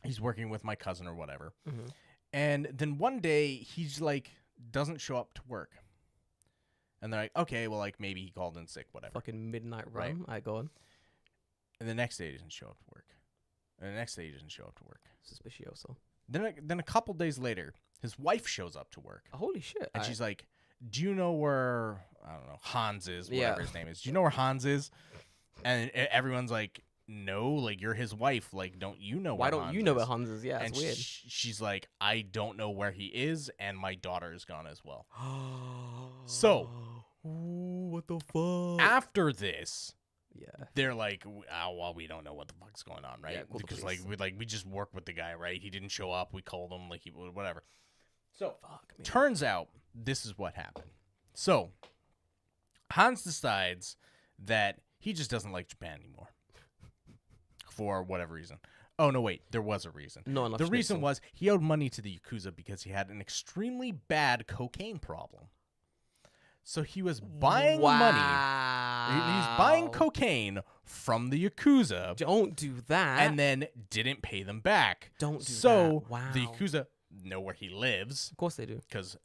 he's working with my cousin or whatever. Mm-hmm. And then one day he's like doesn't show up to work. And they're like, okay, well, like maybe he called in sick, whatever. Fucking midnight run. Right. Go on. And the next day he doesn't show up to work. And the next day he doesn't show up to work. Suspicioso. Then a couple days later, his wife shows up to work. Holy shit. And she's like, do you know where, I don't know, Hans is, whatever his name is. Do you know where Hans is? And everyone's like, no, like you're his wife. Like, don't you know where Hans is? Why don't you know where Hans is? Yeah, and it's weird. She's like, I don't know where he is, and my daughter is gone as well. So, what the fuck? After this, yeah, they're like, oh, well, we don't know what the fuck's going on, right? Yeah, because we just work with the guy, right? He didn't show up. We called him, like he whatever. So, turns out this is what happened. So, Hans decides that he just doesn't like Japan anymore for whatever reason. Oh, no, wait. There was a reason. No enough The reason schnitzel. was he owed money to the Yakuza because he had an extremely bad cocaine problem. So he was buying money. He's buying cocaine from the Yakuza. Don't do that. And then didn't pay them back. Don't do so that. Wow. the Yakuza know where he lives Of course they do. because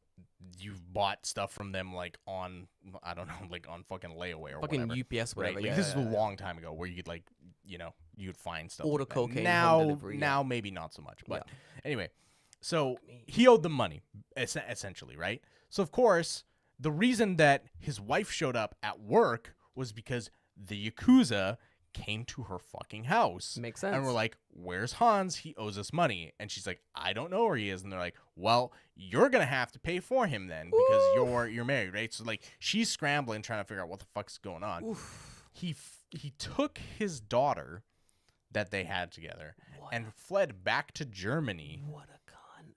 you've bought stuff from them like on, I don't know, like on fucking layaway or Fucking whatever. UPS, whatever. Right? Yeah, Like, this yeah, is a yeah. long time ago where you could like, you know, you'd find stuff. Order like that. cocaine home Now, delivery, now maybe not so much. But Yeah. anyway, so he owed them money essentially, right? So of course, the reason that his wife showed up at work was because the Yakuza came to her fucking house. Makes sense. And we're like, where's Hans? He owes us money. And she's like, I don't know where he is. And they're like, well, you're going to have to pay for him then because you're married, right? So like she's scrambling trying to figure out what the fuck's going on. Oof. He took his daughter that they had together and fled back to Germany What a cunt.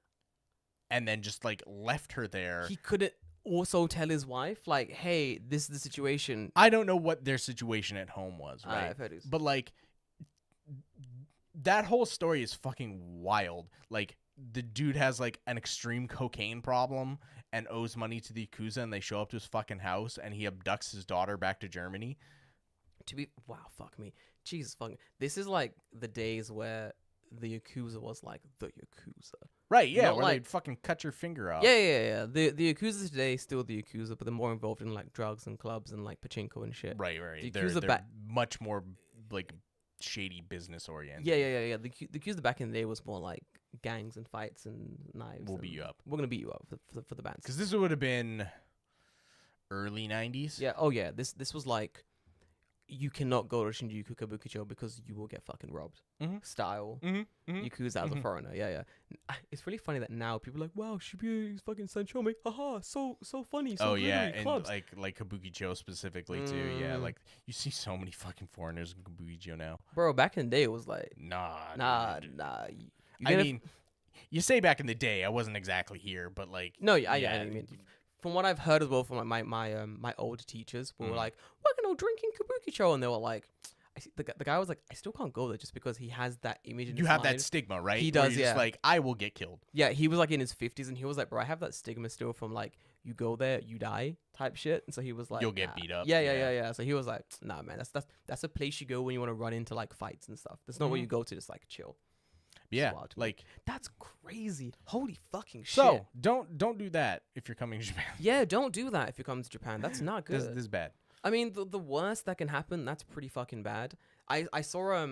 and then just like left her there. He couldn't also tell his wife, like, hey, this is the situation. I don't know what their situation at home was, right? I've heard it. But like that whole story is fucking wild. Like the dude has like an extreme cocaine problem and owes money to the Yakuza, and they show up to his fucking house and he abducts his daughter back to Germany. Wow, fuck me. Jesus fuck me. This is like the days where the Yakuza was like the Yakuza. Right, yeah, Not where like- they'd fucking cut your finger off. Yeah. The Yakuza today is still the Yakuza, but they're more involved in like drugs and clubs and like pachinko and shit. Right. The They're Yakuza back. much more like shady business oriented. Yeah. The Yakuza back in the day was more like gangs and fights and knives. We'll and beat you up. We're gonna beat you up for the bands. Because this would have been early 90s. Yeah. Oh yeah. This was like, you cannot go to Shinjuku Kabukicho because you will get fucking robbed. Mhm. Style. Mm-hmm. Yakuza as a foreigner. Yeah. It's really funny that now people are like, wow, Shibuya is fucking Sanchome. Haha, so funny. So Oh yeah, glittery, and clubs. like Kabukicho specifically too. Yeah, like you see so many fucking foreigners in Kabukicho now. Bro, back in the day it was like, Nah. dude. You I get mean, you say back in the day, I wasn't exactly here, but like no, I mean, from what I've heard as well from like my old teachers, were like, we're gonna drink in Kabukicho, and they were like, the guy was like, I still can't go there just because he has that image in you his have that mind. stigma, right? He Where does, you're just yeah. like I will get killed. Yeah, he was like in his 50s, and he was like, bro, I have that stigma still from like, you go there, you die type shit. And so he was like, You'll get nah. beat up. Yeah. So he was like, nah, man, that's a place you go when you want to run into like fights and stuff. That's not where you go to just like chill. Yeah, wild to me. like That's crazy. Holy fucking shit. so. Don't do that if you're coming to Japan. Yeah, don't do that if you come to Japan. That's not good. This is bad. I mean, the worst that can happen, that's pretty fucking bad. I saw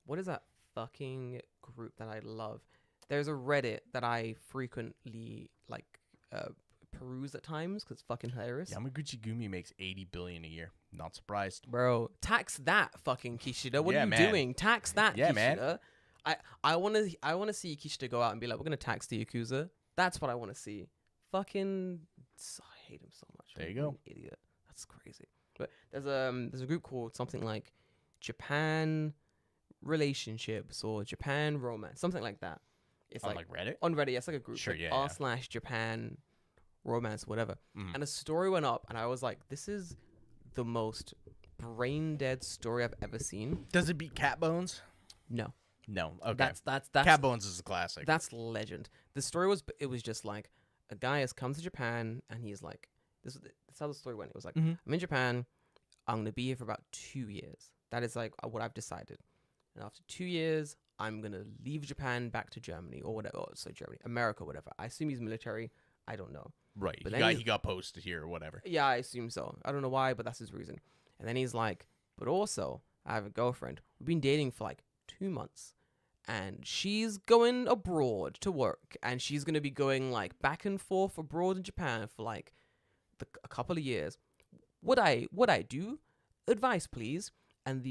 what is that fucking group that I love? There's a Reddit that I frequently like peruse at times because it's fucking hilarious. Yamaguchi Gumi makes $80 billion a year. Not surprised. Bro, tax that fucking Kishida. What Yeah, are you man. doing? Tax that Yeah, Kishida. man. I wanna see Kishida go out and be like, we're gonna tax the Yakuza. That's what I wanna see. Fucking I hate him so much. There you What go. an idiot. That's crazy. But there's a group called something like Japan Relationships or Japan Romance, something like that. It's On like Reddit. on Reddit. It's like a group. Sure, like yeah, yeah. r/Japan Romance, whatever. Mhm. And a story went up, and I was like, this is the most brain dead story I've ever seen. Does it beat Cat Bones? No, No. Okay. that's Cat Bones is a classic. that's legend. The story was, it was just like a guy has come to Japan, and he's like, that's how the story went. It was like, Mhm. I'm in Japan, I'm gonna be here for about 2 years. That is like what I've decided. And after 2 years, I'm gonna leave Japan back to Germany or whatever. Oh, so Germany, America, whatever. I assume he's military. I don't know. Right. But He then got posted here or whatever. Yeah, I assume so. I don't know why, but that's his reason. And then he's like, but also, I have a girlfriend. We've been dating for like 2 months. And she's going abroad to work. And she's going to be going like back and forth abroad in Japan for like a couple of years. What I do? Advice, please. And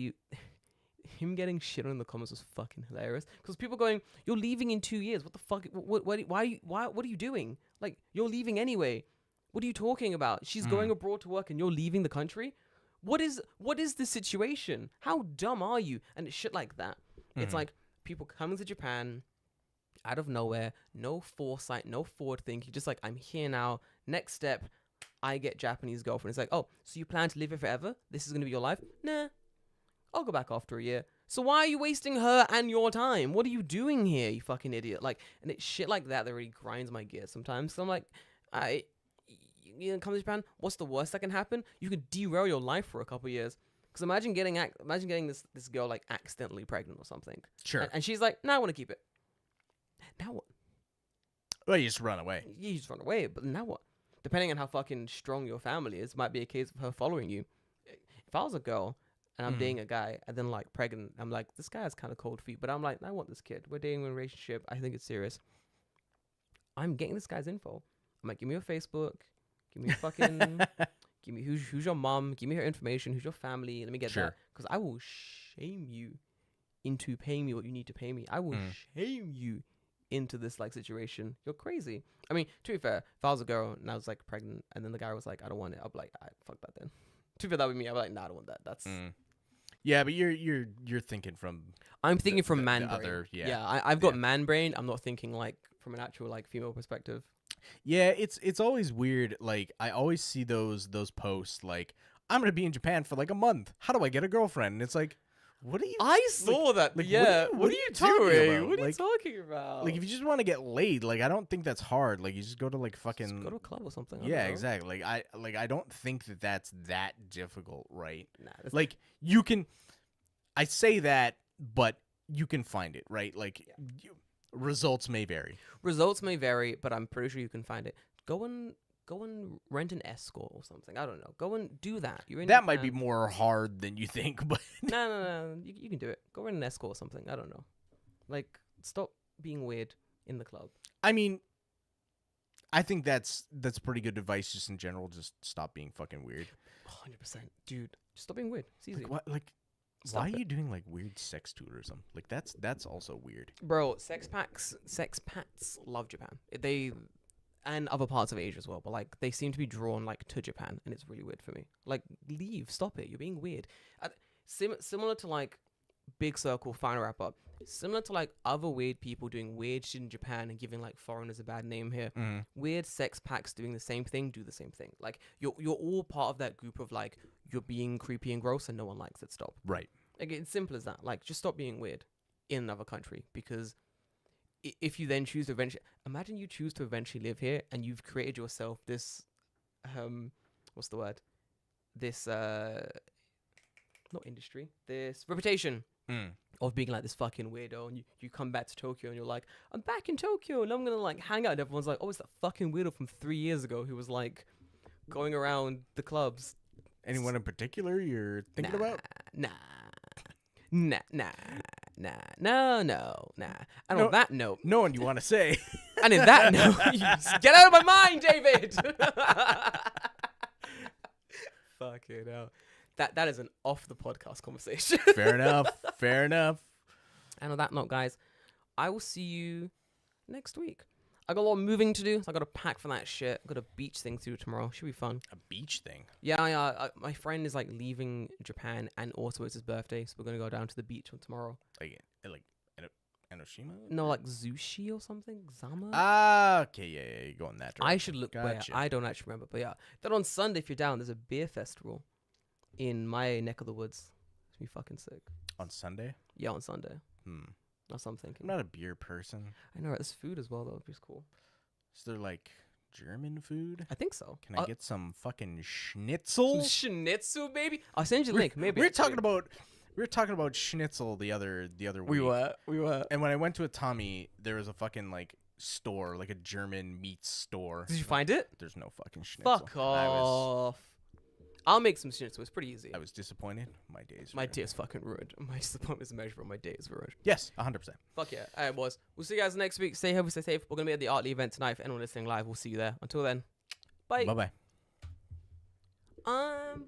him getting shit on in the comments was fucking hilarious. Because people going, you're leaving in 2 years. What the fuck? What are you doing? Like, you're leaving anyway. What are you talking about? She's going abroad to work and you're leaving the country? What is the situation? How dumb are you? And it's shit like that. It's like people coming to Japan out of nowhere, no foresight, no forward thinking, just like, I'm here now. Next step, I get Japanese girlfriend. It's like, oh, so you plan to live here forever? This is going to be your life? Nah, I'll go back after a year. So why are you wasting her and your time? What are you doing here, you fucking idiot? Like, and it's shit like that really grinds my gears sometimes. So I'm like, you know, come to Japan, what's the worst that can happen? You could derail your life for a couple of years. Because imagine getting this girl like accidentally pregnant or something. Sure. And she's like, nah, I want to keep it. Now what? Well, you just run away. You just run away, but now what? Depending on how fucking strong your family is, might be a case of her following you. If I was a girl and I'm dating a guy and then like pregnant, I'm like, this guy has kind of cold feet, but I'm like, I want this kid. We're dating in a relationship. I think it's serious. I'm getting this guy's info. I'm like, give me your Facebook. Give me your fucking... give me who's your mom. Give me her information. Who's your family. Let me get that. Because I will shame you into paying me what you need to pay me. I will shame you into this like situation. You're crazy. I mean, to be fair, if I was a girl and I was like pregnant and then the guy was like, I don't want it, I'd be like, fuck that then. To be fair, that would be me. I'd be like, nah, I don't want that. That's yeah, but you're thinking from I'm thinking from man brain. Other, I've got man brain. I'm not thinking like from an actual like female perspective. Yeah, it's always weird. Like I always see those posts like, I'm gonna be in Japan for like a month. How do I get a girlfriend? And it's like, what are you? I saw that. Like, yeah. What are you doing? talking What about? are you talking about? Like if you just want to get laid, like I don't think that's hard. Like you just go to like fucking just go to a club or something. Yeah, exactly. Like I don't think that's that difficult, right? Nah, like you can. I say that, but you can find it, right? Like results may vary. Results may vary, but I'm pretty sure you can find it. Go and rent an escort or something. I don't know. Go and do that. You're in that Japan. might be more hard than you think, but no. You can do it. Go rent an escort or something. I don't know. Like, stop being weird in the club. I mean, I think that's pretty good advice just in general. Just stop being fucking weird. 100%, dude. Just stop being weird. It's easy. Like, what? Like, why are you doing like weird sex tourism? Like that's also weird, bro. Sex packs love Japan. They and other parts of Asia as well, but like they seem to be drawn like to Japan, and it's really weird for me. Like, leave, stop it. You're being weird. Similar to like Big Circle, final wrap up. Similar to like other weird people doing weird shit in Japan and giving like foreigners a bad name here. Weird sex packs doing the same thing, do the same thing. Like you're all part of that group of like you're being creepy and gross and no one likes it. Stop. right? Like, it's simple as that. Like, just stop being weird in another country, because if you then choose to imagine you choose to eventually live here and you've created yourself this, what's the word? This, not industry, this reputation of being like this fucking weirdo, and you come back to Tokyo and you're like, I'm back in Tokyo and I'm gonna like hang out, and everyone's like, oh, it's that fucking weirdo from 3 years ago who was like going around the clubs. Anyone in particular you're thinking about? Nah. No. And on that note, no one you want to say. And in that note, you just get out of my mind, David. Fucking hell. That is an off the podcast conversation. Fair enough. And on that note, guys, I will see you next week. I got a lot of moving to do, so I got to pack for that shit. I got a beach thing to do tomorrow. Should be fun. A beach thing? Yeah, my friend is like leaving Japan, and also it's his birthday, so we're gonna go down to the beach on tomorrow. Like Enoshima? No, like Zushi or something. Zama. Ah, okay, yeah, you go on that direction. I should look. Gotcha. I don't actually remember, but yeah. Then on Sunday, if you're down, there's a beer festival in my neck of the woods. It's gonna be fucking sick. On Sunday? Yeah, on Sunday. That's what I'm thinking. I'm not a beer person. I know, right? There's food as well, though, which is cool. Is there, like, German food? I think so. Can I get some fucking schnitzel? Some schnitzel, baby? I'll send you the link. Maybe. We were talking about schnitzel the other week. We were. And when I went to a Tommy, there was a fucking, like, store, like a German meat store. Did you find it? There's no fucking schnitzel. Fuck off. I'll make some schnitzel. It's pretty easy. I was disappointed. My day is fucking ruined. My disappointment is immeasurable. My day is ruined. Yes, 100%. Fuck yeah. All right, boys. We'll see you guys next week. Stay healthy, stay safe. We're going to be at the Artley event tonight. For anyone listening live, we'll see you there. Until then, bye. Bye-bye. I'm